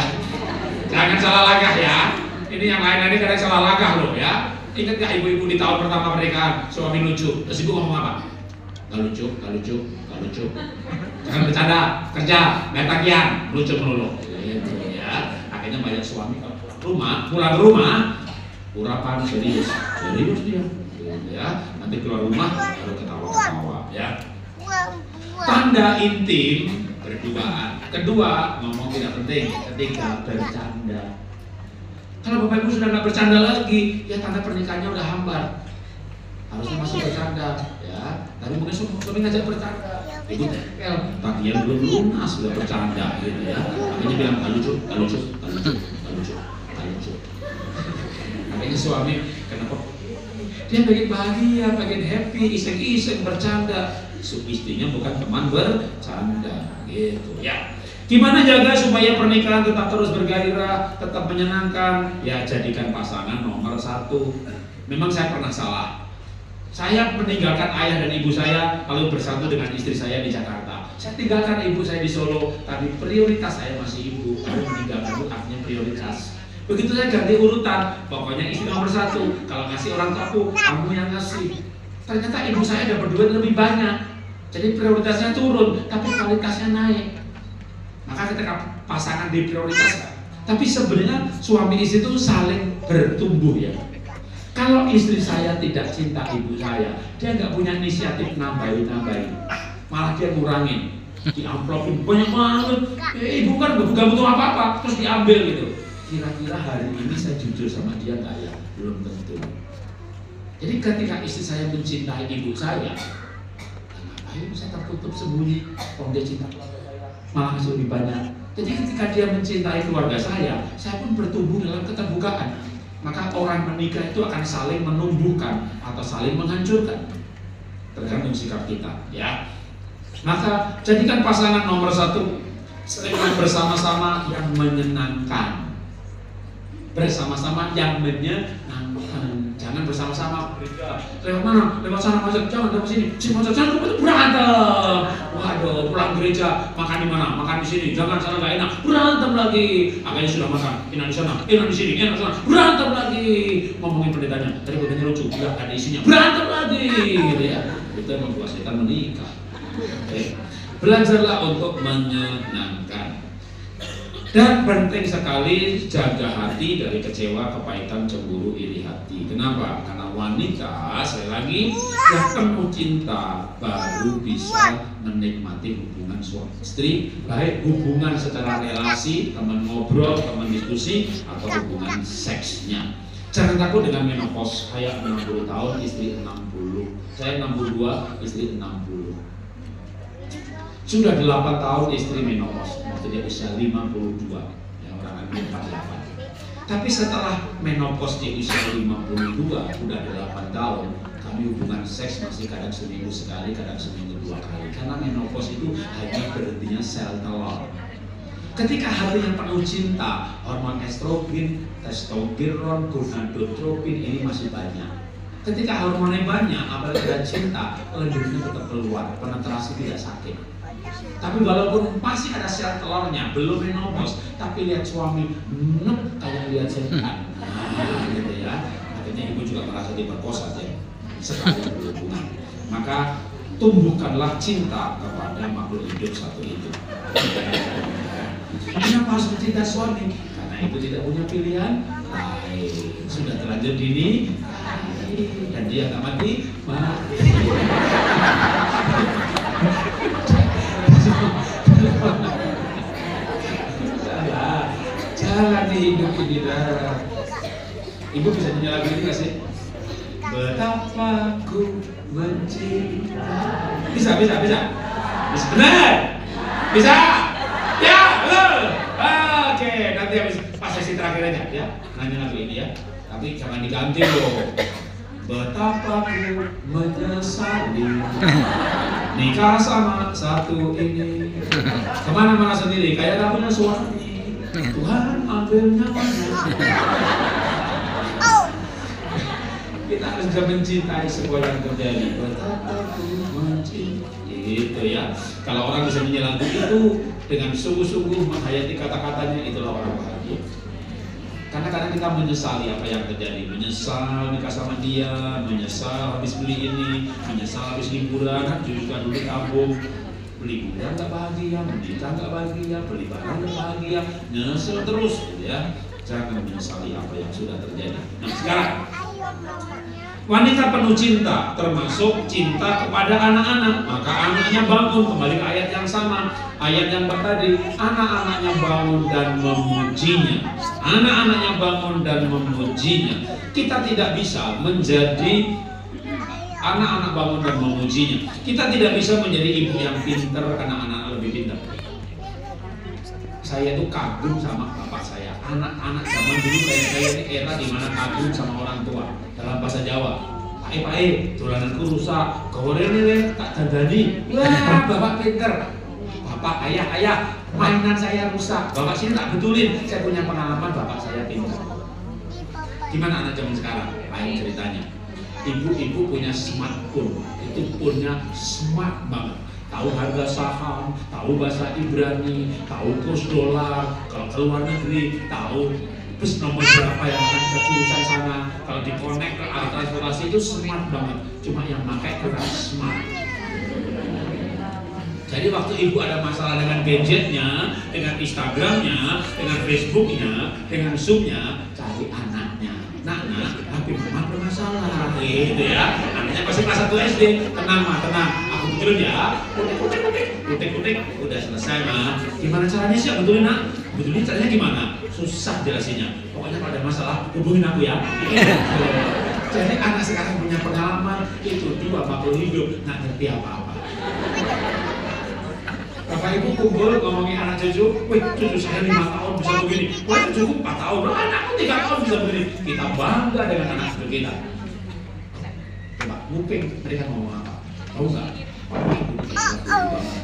jangan salah langkah ya. Ini yang lain kadang salah langkah loh ya. Ingat gak ibu-ibu di tahun pertama pernikahan suami lucu, terus ibu ngomong apa? Gak lucu. Jangan bercanda, kerja, naik tagihan, lucu melulu. Gitu ya. Akhirnya banyak suami pulang rumah, urapan serius dia. Gitu ya. Nanti keluar rumah baru ketawa-ketawa ya. Tanda intim berduaan. Kedua, ngomong tidak penting. Ketiga, bercanda. Kalau bapak ibu sudah nggak bercanda lagi, ya tanda pernikahannya udah hambar. Harusnya masih bercanda, ya. Tapi mungkin suami ngajak bercanda. Ibu tekel, tagihan belum lunas sudah bercanda, gitu ya. Akhirnya bilang nggak lucu. Akhirnya suami kenapa? Dia pengen bahagia, pengen happy, iseng-iseng bercanda. Istrinya bukan teman bercanda, gitu ya. Gimana jaga supaya pernikahan tetap terus bergairah, tetap menyenangkan? Ya jadikan pasangan nomor 1. Memang saya pernah salah. Saya meninggalkan ayah dan ibu saya lalu bersatu dengan istri saya di Jakarta. Saya tinggalkan ibu saya di Solo, tapi prioritas saya masih ibu. Karena meninggalkan itu artinya prioritas. Begitu saya ganti urutan, pokoknya istri nomor 1. Kalau ngasih orang tuaku, kamu yang ngasih. Ternyata ibu saya dapat duit lebih banyak. Jadi prioritasnya turun, tapi kualitasnya naik. Maka ketika pasangan diprioritaskan, tapi sebenarnya suami istri itu saling bertumbuh ya. Kalau istri saya tidak cinta ibu saya, dia nggak punya inisiatif nambahin, malah dia ngurangin, diamplopin banyak banget. Ibu kan nggak butuh apa-apa, terus diambil gitu. Kira-kira hari ini saya jujur sama dia nggak ya? Belum tentu. Jadi ketika istri saya mencintai ibu saya, ngapain saya tertutup sembunyi? Kalau dia cinta keluarga saya, malah masih lebih banyak. Jadi ketika dia mencintai keluarga saya pun bertumbuh dalam keterbukaan. Maka orang menikah itu akan saling menumbuhkan atau saling menghancurkan, tergantung sikap kita, ya. Maka jadikan pasangan nomor 1 seringlah bersama-sama yang menyenangkan, bersama-sama yang menyenangkan. Jangan bersama-sama lewat mana? Lewat sana masuk, jangan lewat sini. Si masuk sana itu berantem. Waduh, pulang gereja makan di mana? Makan di sini. Jangan sana nggak enak. Berantem lagi. Akhirnya sudah makan. Enak di sana, enak di sini, enak di sana. Berantem lagi. Ngomongin pendetanya. Tadi pendetanya lucu, nggak ada isinya. Berantem lagi, gitu ya. Itu yang membuat setan menikah. Oke. Belajarlah untuk menyenangkan. Dan penting sekali jaga hati dari kecewa, kepahitan, cemburu, iri hati. Kenapa? Karena wanita, sekali lagi, yang penuh cinta baru bisa menikmati hubungan suami istri, baik hubungan secara relasi, teman ngobrol, teman diskusi, atau hubungan seksnya. Jangan takut dengan menopause. Saya 60 tahun, istri 60. Saya 62, istri 60. Sudah 8 tahun istri menopause, maksudnya usia 52, ya orang 48. Tapi setelah menopause di usia 52, udah 8 tahun, kami hubungan seks masih kadang seminggu sekali, kadang seminggu 2 kali. Karena menopause itu hanya berhentinya sel telur. Ketika hatinya penuh cinta, hormon estrogen, testosteron, gonadotropin ini masih banyak. Ketika hormonnya banyak, apalagi ada cinta, lendirnya tetap keluar, penetrasi tidak sakit. Tapi walaupun masih ada sel telurnya, belum menopause, tapi lihat suami kayak lihat setan, gitu ya. Akhirnya ibu juga merasa diperkosa aja sekali berhubungan. Maka tumbuhkanlah cinta kepada makhluk hidup satu itu. Kenapa harus mencintai suami? Karena ibu tidak punya pilihan lain. Sudah terlanjur dini, dan dia tak mati. Jangan hidup ini dah. Ibu bisa nyanyi lagu ini gak sih? Betapa ku mencintai. Bisa. Benar. Bisa. Ya, betul. Oke, nanti habis pas sesi terakhir aja ya. Nyanyi lagu ini ya. Tapi jangan diganti loh. Betapa ku menyesali nikah sama satu ini. Kemana-mana sendiri, kayak gak punya suami. Tuhan ambil nyawanya. Kita harus bisa mencintai semua yang terjadi. Betapa ku mencintai. Itu ya. Kalau orang bisa nyanyi lagu itu dengan sungguh-sungguh menghayati kata-katanya, itulah orang bahagia. Karena kadang kita menyesali apa yang terjadi, menyesal nikah sama dia, menyesal habis beli ini, menyesal habis liburan, juga dulu tabung, beli liburan nggak bahagia, menikah nggak bahagia, beli barang nggak bahagia, nyesel terus, gitu ya. Jangan menyesali apa yang sudah terjadi. Nah sekarang, wanita penuh cinta, termasuk cinta kepada anak-anak. Maka anaknya bangun, kembali ke ayat yang sama, ayat yang tadi, anak-anaknya bangun dan memujinya. Anak-anaknya bangun dan memujinya. Kita tidak bisa menjadi anak-anak bangun dan memujinya. Kita tidak bisa menjadi ibu yang pintar karena anak-anak lebih pintar. Saya itu kagum sama bapak saya. Anak-anak zaman dulu kayak saya ini era dimana kagum sama orang tua. Dalam bahasa Jawa, Pak dolananku rusak, goreng ini tak dandani. Wah, bapak pinter. Bapak, ayah, mainan saya rusak. Bapak sini tak betulin. Saya punya pengalaman, bapak saya pinter. Gimana anak zaman sekarang? Lain ceritanya. Ibu-ibu punya smartphone, itu punya smart banget. Tahu harga saham, tahu bahasa Ibrani, tahu kurs dolar, kalau ke luar negeri, tahu bus nomor berapa yang akan ke jurusan sana. Kalau dikonek ke alat transportasi itu smart banget. Cuma yang pakai kurang smart. Jadi waktu ibu ada masalah dengan gadgetnya, dengan Instagramnya, dengan Facebooknya, dengan Zoomnya, cari anaknya. Nak, tapi mama bermasalah, gitu ya. Anaknya pasti kelas 1 SD. Tenang ma, tenang. Aku betulin ya. Kutik, udah selesai ma. Gimana caranya sih? Betulin nak. Betulin caranya gimana? Susah jelasinnya. Pokoknya kalau ada masalah, hubungin aku ya. Jadi anak sekarang punya pengalaman itu 2 makhluk hidup, nggak ngerti apa-apa. Bapak ibu kumpul ngomongin anak cucu, wih cucu saya 5 tahun bisa begini, wah cucuku 4 tahun, wah anakku 3 tahun bisa begini. Kita bangga dengan anak cucu kita. Coba, mungkin mereka ngomong apa? Tahu nggak? Bapak ibu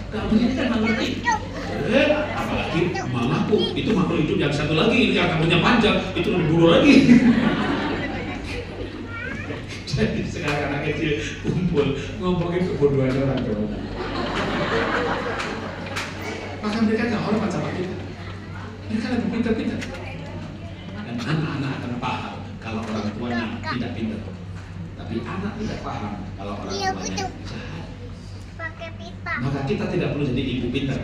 kalau begini kan nggak ngerti. Apalagi mamaku, itu makhluk hidup yang satu lagi, yang rambutnya panjang, itu lebih buruk lagi. Jadi sekarang anak kecil kumpul ngomongin kebodohan orang tua. Maka mereka nggak hormat sama kita. Mereka lebih pintar-pintar. Dan anak-anak akan paham kalau orang tuanya tidak pintar. Tapi anak tidak paham kalau orang tuanya jahat. Maka kita tidak perlu jadi ibu pintar.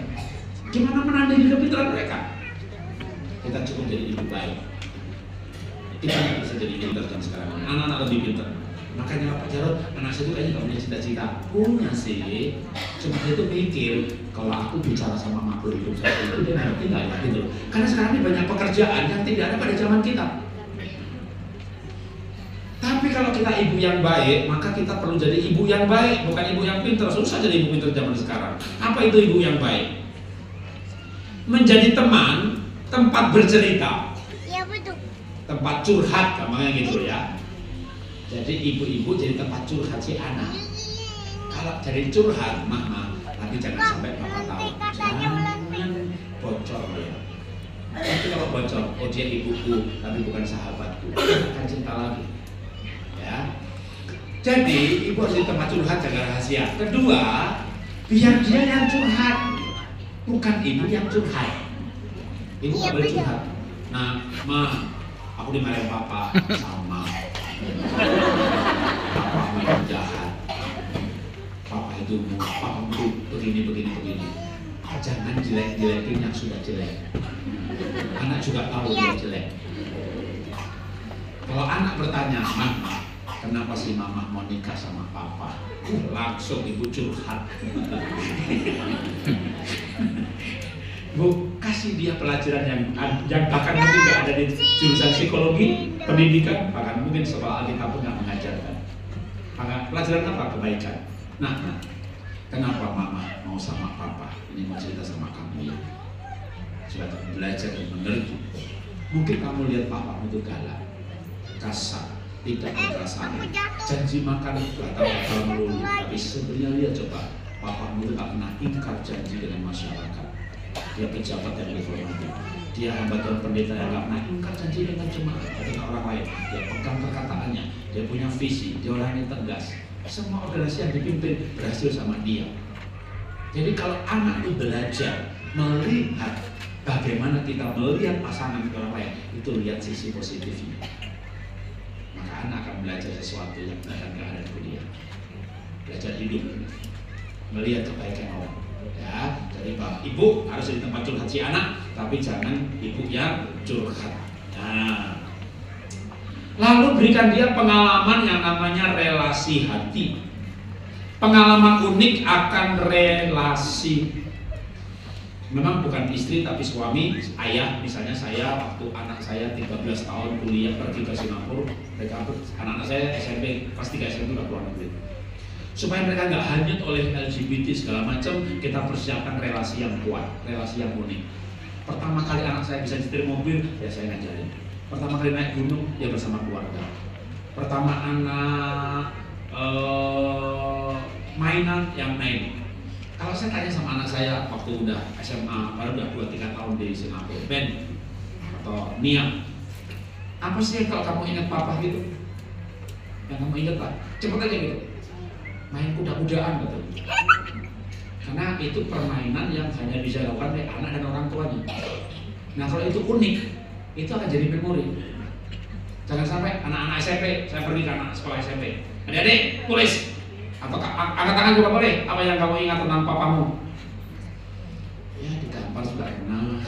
Gimana menandai kepintaran mereka? Kita cukup jadi ibu baik. Kita nggak bisa jadi pintar dan sekarang. Anak-anak lebih pintar. Makanya Pak Jarod, anak saya itu kayaknya gak punya cita-cita. Punya sih, cuma dia tuh pikir kalau aku bicara sama makhluk hidup seperti itu dia ngerti nggak ya gitu. Karena sekarang ini banyak pekerjaan yang tidak ada pada zaman kita. Tapi kalau kita ibu yang baik, maka kita perlu jadi ibu yang baik, bukan ibu yang pintar. Susah jadi ibu pintar zaman sekarang. Apa itu ibu yang baik? Menjadi teman, tempat bercerita. Iya betul. Tempat curhat, gampangnya gitu ya. Jadi ibu-ibu jadi tempat curhat si anak. Kalau jadi curhat, mama, tapi jangan sampai papa tahu. Jangan bocor ya. Tapi kalau bocor, oh dia ibuku, tapi bukan sahabatku, akan cinta lagi. Ya. Jadi ibu harus jadi tempat curhat, jaga rahasia. Kedua, biar dia yang curhat, bukan ibu yang curhat. Ibu nggak boleh curhat. Nah, ma, aku dimarahin papa sama. Papa memang jahat. Papa itu begini. Jangan jelek-jelekin yang sudah jelek. Anak juga tahu dia jelek. Kalau anak bertanya, mama, kenapa sih mama mau nikah sama papa? Langsung ibu curhat. Bu, kasih dia pelajaran yang bahkan mungkin tidak ada di jurusan psikologi, pendidikan, bahkan mungkin sekolah Alkitab pun nggak mengajarkan. Maka pelajaran apa? Kebaikan. Nah, kenapa mama mau sama papa? Ini mau cerita sama kamu ya. Sudah belajar dan mengerti. Mungkin kamu lihat papamu itu galak, kasar, tidak berperasaan, janji makan batal melulu. Tapi sebenarnya lihat coba, papamu itu tak pernah ingkar janji dengan masyarakat. Dia pejabat yang dihormati, dia hamba Tuhan pendeta yang gak pernah ingkar janji dengan jemaat atau dengan orang lain. Dia pegang perkataannya, dia punya visi, dia orang yang tegas. Semua organisasi yang dipimpin berhasil sama dia. Jadi kalau anak itu belajar melihat bagaimana kita melihat pasangan orang lain, itu lihat sisi positifnya. Maka anak akan belajar sesuatu yang akan gak ada di dia. Belajar hidup, melihat kebaikan orang. Ya, jadi bapak ibu harus di tempat curhat si anak, tapi jangan ibu yang curhat. Nah, lalu berikan dia pengalaman yang namanya relasi hati. Pengalaman unik akan relasi. Memang bukan istri tapi suami, ayah. Misalnya saya waktu anak saya 13 tahun kuliah pergi ke Singapura, anak-anak saya SMP kelas 3 SMP udah keluar negeri. Supaya mereka nggak hanyut oleh LGBT segala macam, kita persiapkan relasi yang kuat, relasi yang unik. Pertama kali anak saya bisa nyetir mobil, ya saya ngajarin. Pertama kali naik gunung, ya bersama keluarga. Pertama anak mainan, yang main. Kalau saya tanya sama anak saya waktu udah SMA, baru udah 2-3 tahun di Singapura, Ben atau Nia, apa sih kalau kamu ingat papa gitu? Yang kamu ingat lah, cepet aja gitu. Main kuda-kudaan betul. Karena itu permainan yang hanya bisa dilakukan oleh anak dan orang tuanya. Nah kalau itu unik, itu akan jadi memori. Jangan sampai anak-anak SMP, saya pergi ke anak sekolah SMP. Adik-adik, tulis atau angkat tangan juga boleh. Apa yang kamu ingat tentang papamu? Ya digampar sudah kenal.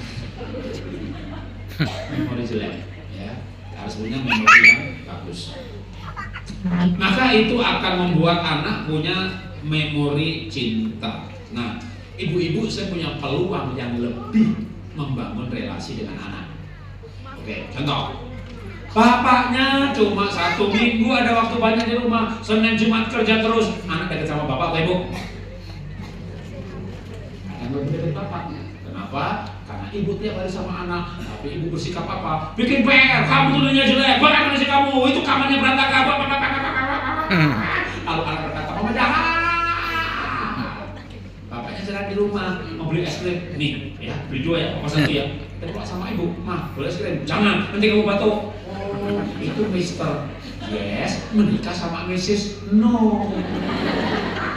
Memori jelek, ya harus punya memori yang bagus. Maka itu akan membuat anak punya memori cinta. Nah, ibu-ibu saya punya peluang yang lebih membangun relasi dengan anak. Oke, contoh. Bapaknya cuma 1 minggu ada waktu banyak di rumah, Senin Jumat kerja terus. Anak dekat sama bapak atau ibu? Anak lebih dekat bapak. Kenapa? Karena ibu tiap hari sama anak, tapi ibu bersikap apa? Bikin PR, kamu tulisannya jelek, bagaimana sih kamu? Itu kamarnya berantakan. Kalau anak berkata, mama jahat. Bapaknya sedang di rumah, mau beli es krim. Nih, ya, beli 2 ya, papa 1 ya. Tapi kalau sama ibu, mah, boleh es krim? Jangan, nanti kamu batuk. Oh, itu Mister Yes menikah sama Mrs. No.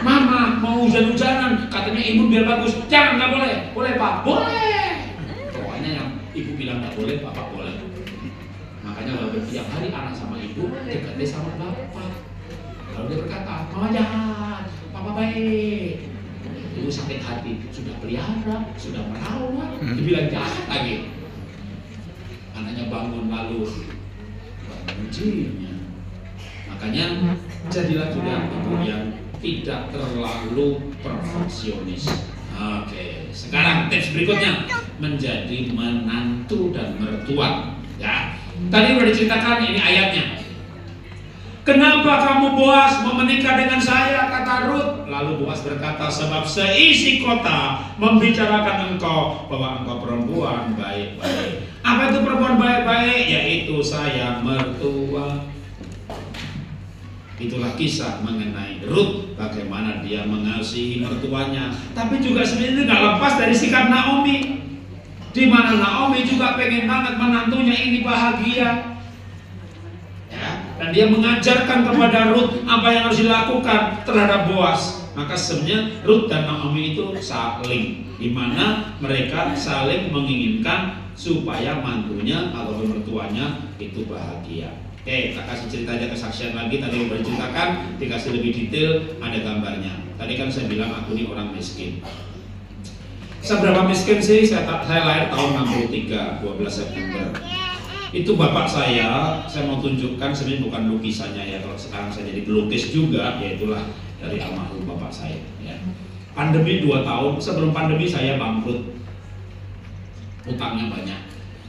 Mama mau hujan-hujanan, katanya ibu biar bagus. Jangan, nggak boleh. Boleh pak? Boleh. Pokoknya yang ibu bilang nggak boleh, bapak boleh. Makanya kalau tiap hari anak sama ibu, dekatnya sama bapak. Kalau dia berkata, mama jahat, papa baik. Ibu sakit hati, sudah pelihara, sudah merawat, dibilang jahat lagi. Anaknya bangun lalu ujinya. Makanya jadilah juga ibu yang tidak terlalu perfeksionis. Oke, sekarang tips berikutnya menjadi menantu dan mertua. Ya, tadi sudah diceritakan ini ayatnya. Kenapa kamu Boas mau menikah dengan saya? Kata Rut. Lalu Boas berkata, sebab seisi kota membicarakan engkau bahwa engkau perempuan baik-baik. Apa itu perempuan baik-baik? Yaitu saya mertua. Itulah kisah mengenai Rut, bagaimana dia mengasihi mertuanya. Tapi juga sebenarnya nggak lepas dari sikap Naomi, di mana Naomi juga pengen banget menantunya ini bahagia. Dan dia mengajarkan kepada Rut apa yang harus dilakukan terhadap Boas. Maka sebenarnya Rut dan Naomi itu saling, di mana mereka saling menginginkan supaya mantunya atau mertuanya itu bahagia. Oke, kita kasih cerita aja kesaksian lagi. Tadi udah diceritakan, dikasih lebih detail, ada gambarnya. Tadi kan saya bilang aku ini orang miskin. Seberapa miskin sih? Saya lahir tahun 63, 12 September. Itu bapak saya mau tunjukkan sebenarnya bukan lukisannya ya, kalau sekarang saya jadi pelukis juga, ya itulah dari almarhum bapak saya ya. Pandemi 2 tahun, sebelum pandemi saya bangkrut, utangnya banyak.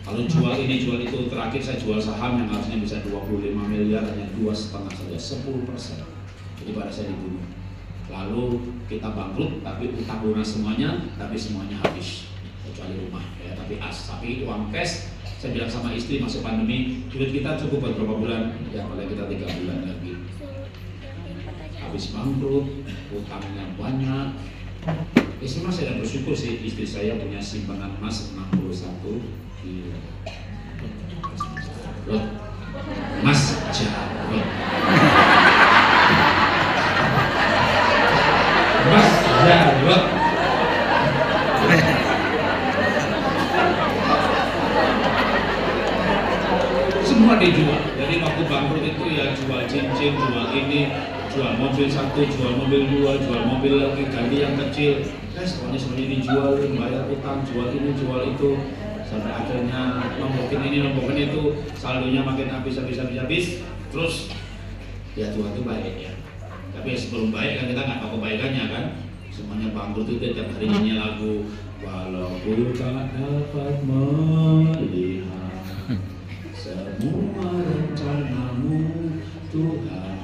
Kalau jual ini jual itu, terakhir saya jual saham yang harusnya bisa 25 miliar hanya 2,5 saja, 10%. Jadi pada saya dibunuh. Lalu kita bangkrut, tapi utang lunas semuanya, tapi semuanya habis kecuali rumah ya, tapi itu uang cash. Saya bilang sama istri masuk pandemi, duit kita cukup buat berapa bulan? Ya paling kita 3 bulan lagi. Habis bangkrut, utangnya banyak. Semua saya bersyukur sih, istri saya punya simpanan emas 61 kilo. Loh, Mas Jarot. Mas Jarot. Semua dijual. Jadi waktu bangkrut itu ya jual cincin, jual ini, jual mobil 1, jual mobil 2, jual mobil lagi ganti yang kecil. Semuanya semuanya dijual, bayar utang, jual ini, jual itu, sampai akhirnya nombokin ini, nombokin itu, saldonya makin habis. Terus ya Tuhan itu baik ya. Tapi sebelum baik kan kita nggak tahu kebaikannya kan. Semuanya bangkrut itu tiap hari nyanyi lagu walaupun tak dapat melihat semua rencanamu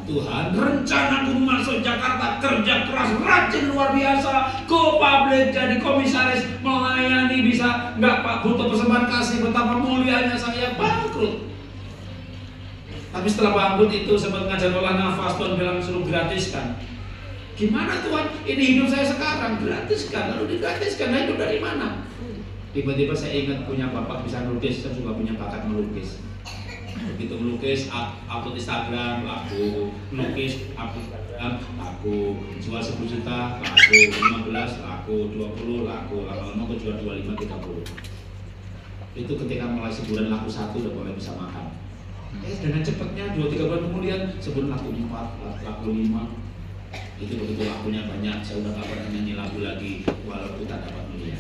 Tuhan rencanaku masuk Jakarta, kerja keras, rajin luar biasa, go public, jadi komisaris, melayani, bisa nggak Pak butuh persembahan kasih, betapa mulianya saya, bangkrut. Tapi setelah bangkrut itu sempat ngajar olah nafas, Tuhan bilang suruh gratiskan. Gimana Tuhan? Ini hidup saya sekarang, gratiskan, lalu digratiskan, nah hidup dari mana? Tiba-tiba saya ingat punya bapak bisa melukis, saya juga punya bakat melukis. Begitu melukis, upload Instagram, laku, melukis, upload Instagram, laku, jual 10 juta, laku 15, laku 20, laku lama-lama aku jual 25, 30. Itu ketika mulai sebulan laku 1 udah mulai bisa makan. Dengan cepatnya 2-3 bulan kemudian sebulan laku 4, laku 5. Itu begitu lakunya banyak, saya udah gak pernah nyanyi lagu lagi walaupun tak dapat mulia.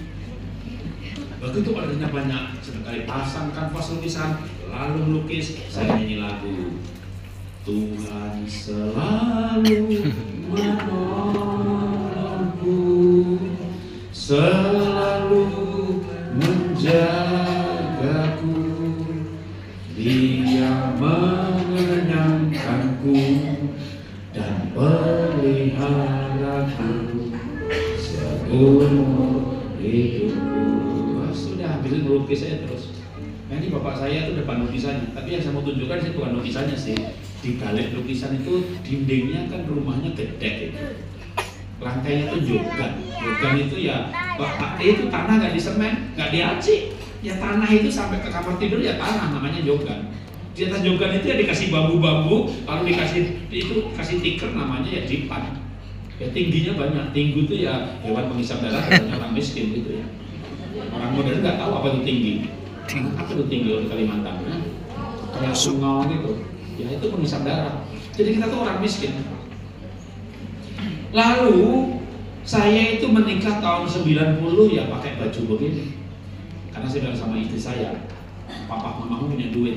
Begitu ordernya banyak, sekali pasang kanvas lukisan, lalu melukis, saya nyanyi lagu. Tuhan selalu menolongku, selalu menjagaku, Dia mengenyangkanku dan peliharaku seumur hidupku. Sudah habis melukis saya terus. Nah, ini bapak saya itu depan lukisannya, tapi yang saya mau tunjukkan sih bukan lukisannya sih. Di balik lukisan itu dindingnya kan rumahnya gedek itu. Lantainya itu jogan. Jogan itu ya, itu tanah nggak disemen, nggak diaci. Ya tanah itu sampai ke kamar tidur ya tanah, namanya jogan. Di atas jogan itu ya dikasih bambu-bambu, lalu dikasih itu kasih tikar namanya ya jipan. Ya tingginya banyak. Tinggi itu ya hewan penghisap darah katanya orang miskin gitu ya. Orang modern nggak tahu apa itu tinggi. Apa itu tinggi di Kalimantan? Nah, kayak sungau gitu. Ya itu penghisap darah. Jadi kita tuh orang miskin. Lalu saya itu menikah tahun 90 ya pakai baju begini. Karena saya bilang sama istri saya, papa mamamu punya duit,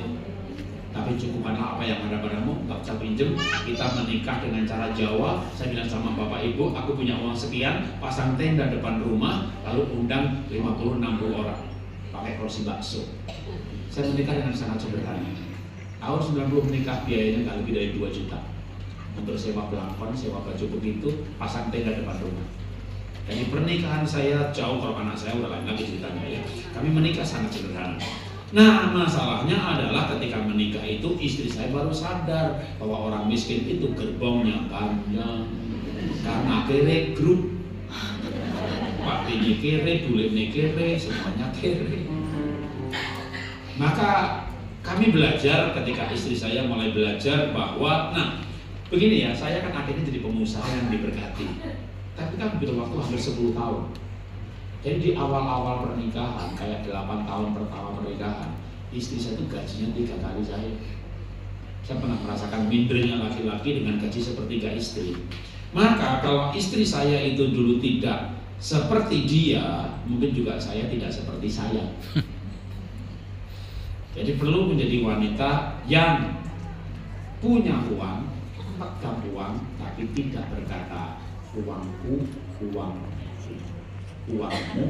tapi cukupkanlah apa yang ada padamu, gak usah pinjem. Kita menikah dengan cara Jawa. Saya bilang sama bapak ibu, aku punya uang sekian, pasang tenda depan rumah, lalu undang 50-60 orang pakai kursi bakso. Saya menikah dengan sangat sederhana. Tahun 90 menikah, biayanya nggak lebih dari 2 juta untuk sewa pelakon, sewa baju begitu, pasang tenda depan rumah. Jadi pernikahan saya jauh, kalau anak saya udah lain lagi ceritanya ya. Kami menikah sangat sederhana. Nah, masalahnya adalah ketika menikah itu istri saya baru sadar bahwa orang miskin itu gerbongnya panjang. Karena kere grup, Pak ini kere, Bule ini kere, semuanya kere. Maka kami belajar ketika istri saya mulai belajar bahwa, nah begini ya, saya kan akhirnya jadi pengusaha yang diberkati. Tapi kan butuh waktu hampir 10 tahun. Jadi di awal-awal pernikahan, kayak 8 tahun pertama pernikahan, istri saya itu gajinya 3 kali saya. Saya pernah merasakan mindernya laki-laki dengan gaji sepertiga istri. Maka kalau istri saya itu dulu tidak seperti dia, mungkin juga saya tidak seperti saya. Jadi perlu menjadi wanita yang punya uang, pegang uang, tapi tidak berkata uangku, uangmu, uangmu,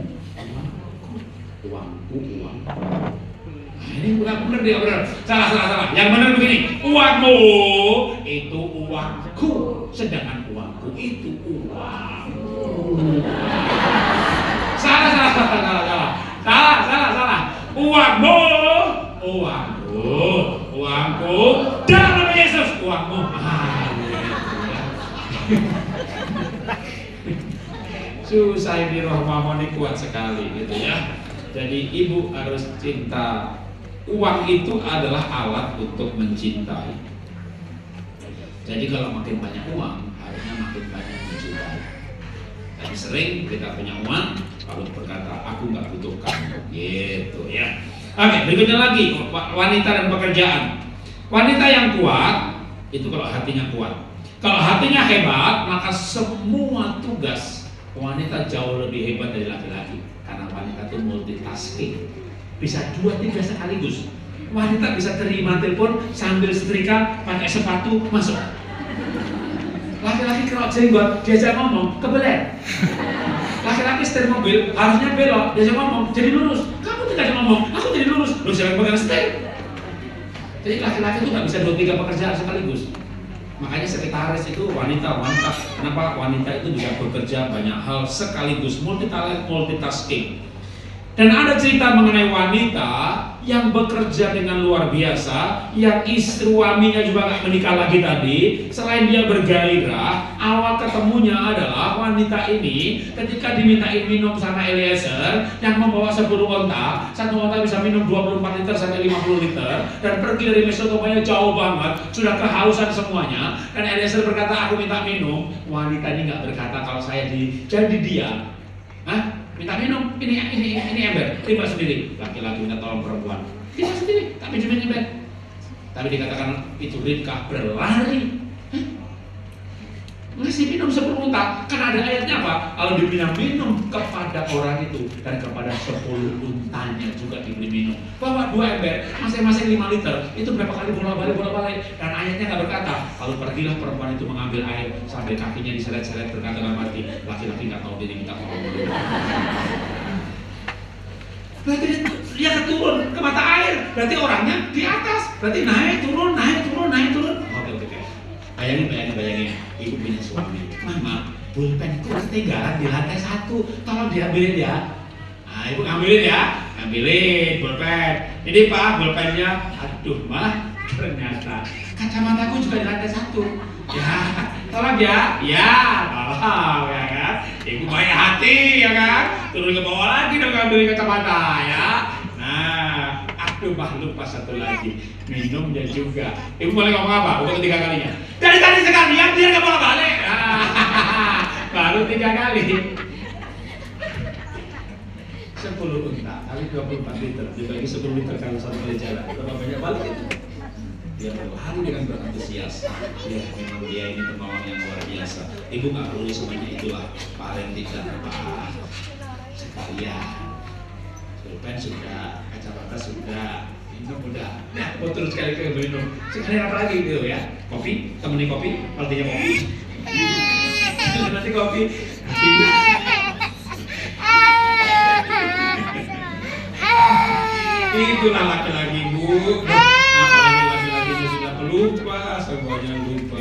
uangku, uang. Ini bukan benar dia benar. Salah. Yang benar begini, uangmu itu uangku, sedangkan uangku itu uangmu. Salah. Uangmu, uangku, dalam nama Yesus, uangmu. Susah ini roh mamon ini kuat sekali gitu ya. Jadi ibu harus cinta. Uang itu adalah alat untuk mencintai. Jadi kalau makin banyak uang, harusnya makin banyak mencintai. Tapi sering kita punya uang, lalu berkata aku nggak butuh kamu, gitu ya. Oke, berikutnya lagi wanita dan pekerjaan. Wanita yang kuat itu kalau hatinya kuat. Kalau hatinya hebat, maka semua tugas wanita jauh lebih hebat dari laki-laki. Karena wanita itu multitasking, bisa 2-3 sekaligus. Wanita bisa terima telepon sambil setrika, pakai sepatu, masuk. Laki-laki kalau jenggot, diajak ngomong, kebelet. Laki-laki setir mobil, harusnya belok, diajak ngomong, jadi lurus. Kamu tidak ngomong, aku jadi lurus. Lu jangan pegang setir. Jadi laki-laki itu nggak bisa 2-3 pekerjaan sekaligus. Makanya sekretaris itu wanita. Kenapa wanita itu bisa bekerja banyak hal sekaligus, multitasking. Dan ada cerita mengenai wanita yang bekerja dengan luar biasa, yang suaminya juga gak menikah lagi tadi. Selain dia bergairah, awal ketemunya adalah wanita ini ketika dimintain minum sama Eliezer yang membawa 10 onta. Satu onta bisa minum 24 liter sampai 50 liter, dan pergi dari Mesopotamia jauh banget, sudah kehausan semuanya. Dan Eliezer berkata, aku minta minum. Wanita ini gak berkata kalau saya jadi dia. Hah? Minta minum, ini ember. terima sendiri. Laki-laki minta tolong perempuan, terima sendiri, tak pinjam-pinjam. Tapi dikatakan itu Ribkah berlari. Ngasih minum 10 unta, kan ada ayatnya apa? Kalau diberi minum kepada orang itu dan kepada 10 untanya juga diberi minum. Bawa 2 ember, masing-masing 5 liter, itu berapa kali bolak-balik. Dan ayatnya nggak berkata, kalau pergilah perempuan itu mengambil air sampai kakinya diseret-seret berkata dalam hati, laki-laki nggak tahu diri kita ngomong. Berarti dia turun ke mata air, berarti orangnya di atas, berarti naik turun. Oke. Bayangin, ibu punya suami, mama, pulpen itu ketinggalan di lantai 1, tolong diambilin ya. Nah, ibu ambilin pulpen. Ini Pak, pulpennya. Aduh mah, ternyata kacamataku juga di lantai 1. Ya, tolong ya. Ya, tolong ya kan. Ibu baik hati ya kan. Turun ke bawah lagi dong ngambilin kacamata ya. Nah, aduh lupa satu lagi, minumnya juga. Ibu boleh ngomong apa? Untuk ketiga kalinya. Dari tadi sekalian biar nggak boleh balik. Baru 3 kali. 10 unta, kali 24 liter, dibagi 10 liter kalau 1 kali jalan. Berapa banyak balik itu? Dia berlari dengan berantusias. Ya, memang dia ini penolong yang luar biasa. Ibu nggak perlu semuanya itulah. Paling tidak sekalian. Pulpen sudah, kacamata sudah, minum udah. Nah, terus sekali ke minum. Sekalian apa lagi gitu ya? Kopi, temani kopi, artinya kopi. Nanti kopi. Itulah laki-laki Bu. Apalagi laki-lakinya sudah pelupa, semuanya lupa.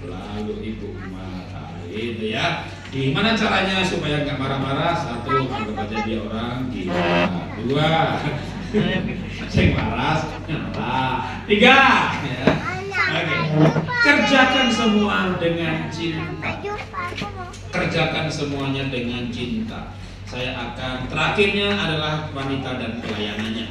Lalu ibu marah, itu ya. Gimana caranya supaya nggak marah-marah? 1, anggap aja dia orang gila. 2, ceng waras, 3, ya. Oke. Kerjakan semua dengan cinta. Kerjakan semuanya dengan cinta. Saya akan terakhirnya adalah wanita dan pelayanannya.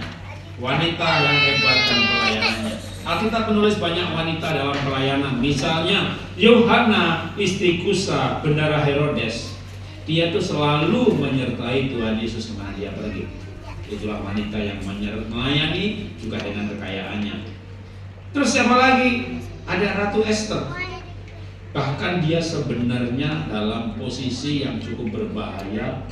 Wanita yang hebat dan pelayanannya. Alkitab menulis banyak wanita dalam pelayanan. Misalnya Yohana istri Kusa, bendara Herodes. Dia tuh selalu menyertai Tuhan Yesus kemana dia pergi. Itulah wanita yang melayani juga dengan kekayaannya. Terus siapa lagi? Ada Ratu Esther. Bahkan dia sebenarnya dalam posisi yang cukup berbahaya.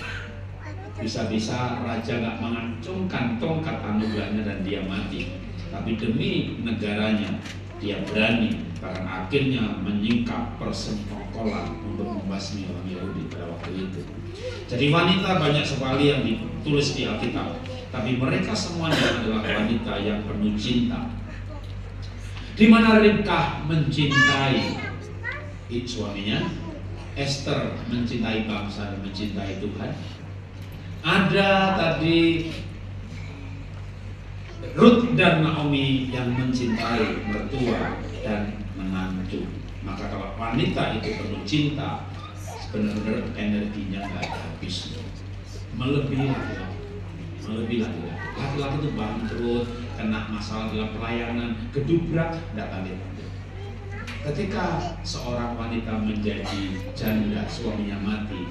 Bisa-bisa raja gak mengacungkan tongkat anugerahnya dan dia mati. Tapi demi negaranya dia berani, karena akhirnya menyingkap persekongkolan untuk membasmi orang Yahudi pada waktu itu. Jadi wanita banyak sekali yang ditulis di Alkitab, tapi mereka semuanya adalah wanita yang penuh cinta. Di mana Ribkah mencintai suaminya, Esther mencintai bangsa dan mencintai Tuhan. Ada tadi Ruth dan Naomi yang mencintai mertua dan menantu. Maka kalau wanita itu penuh cinta, benar-benar energinya nggak ada habis. Melebihi laki-laki. Laki-laki itu bangkrut, kena masalah dalam pelayanan, gedubrak, nggak kaget. Ketika seorang wanita menjadi janda, suaminya mati,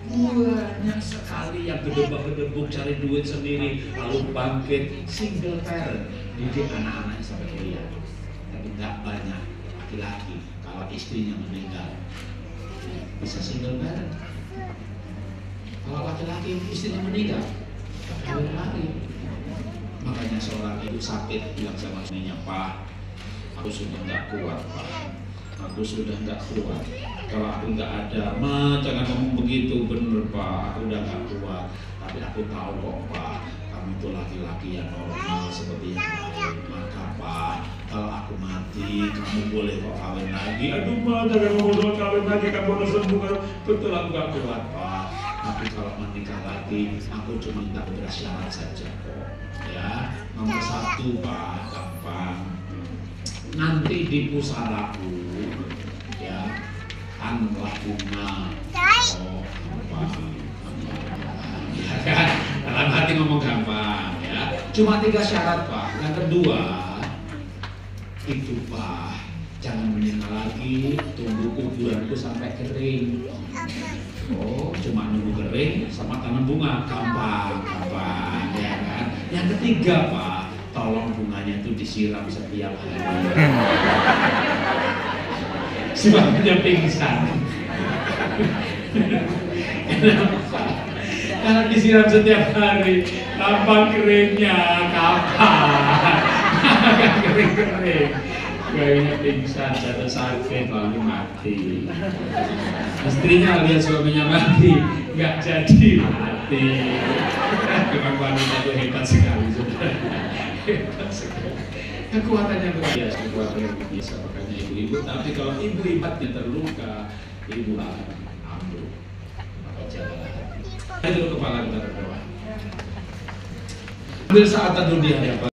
banyak sekali yang gedebuk cari duit sendiri, lalu bangkit single parent, didik anak-anaknya sampai kuliah. Tapi tidak banyak laki-laki kalau istrinya meninggal bisa single parent. Kalau laki-laki istrinya meninggal, kawin lagi. Makanya seorang ibu sakit bilang sama suaminya, Pak, aku sudah nggak kuat, Pak. Aku sudah nggak kuat. Kalau aku nggak ada, Ma, jangan ngomong begitu, bener Pak. Aku udah nggak kuat. Tapi aku tahu kok Pak, kamu itu laki-laki yang normal seperti yang lain. Maka Pak, kalau aku mati, kamu boleh kok kawin lagi. Aduh Ma, jangan ngomong soal kawin lagi, kamu udah sembuh. Betul aku nggak kuat Pak. Tapi kalau menikah lagi, aku cuma minta beberapa syarat saja kok. Ya, nomor 1 Pak, gampang. Nanti di pusaraku, ya, tanamlah bunga. Oh, gampang. Ya kan? Dalam hati ngomong gampang, ya. Cuma 3 syarat Pak. Yang kedua, itu Pak, jangan meninggal lagi, tunggu kuburanku sampai kering. Oh, cuma nunggu kering sama tanam bunga, gampang, ya kan? Yang ketiga Pak, tolong bunganya itu disiram setiap hari. Sebabnya pingsan. Kenapa? Karena disiram setiap hari, kapan keringnya? Kapan? Akan kering-kering. Kayaknya pingsan, jatuh sakit, lalu mati. Istrinya lihat suaminya mati, nggak jadi mati. Memang wanita itu hebat sekali, saudara. Hebat sekali. Kekuatannya luar biasa, kekuatannya luar biasa. Makanya ibu-ibu, tapi kalau ibu hebatnya terluka, ibu akan ambruk. Maka jagalah hati. Itu kepala kita berdoa. Ambil saat teduh di hadapan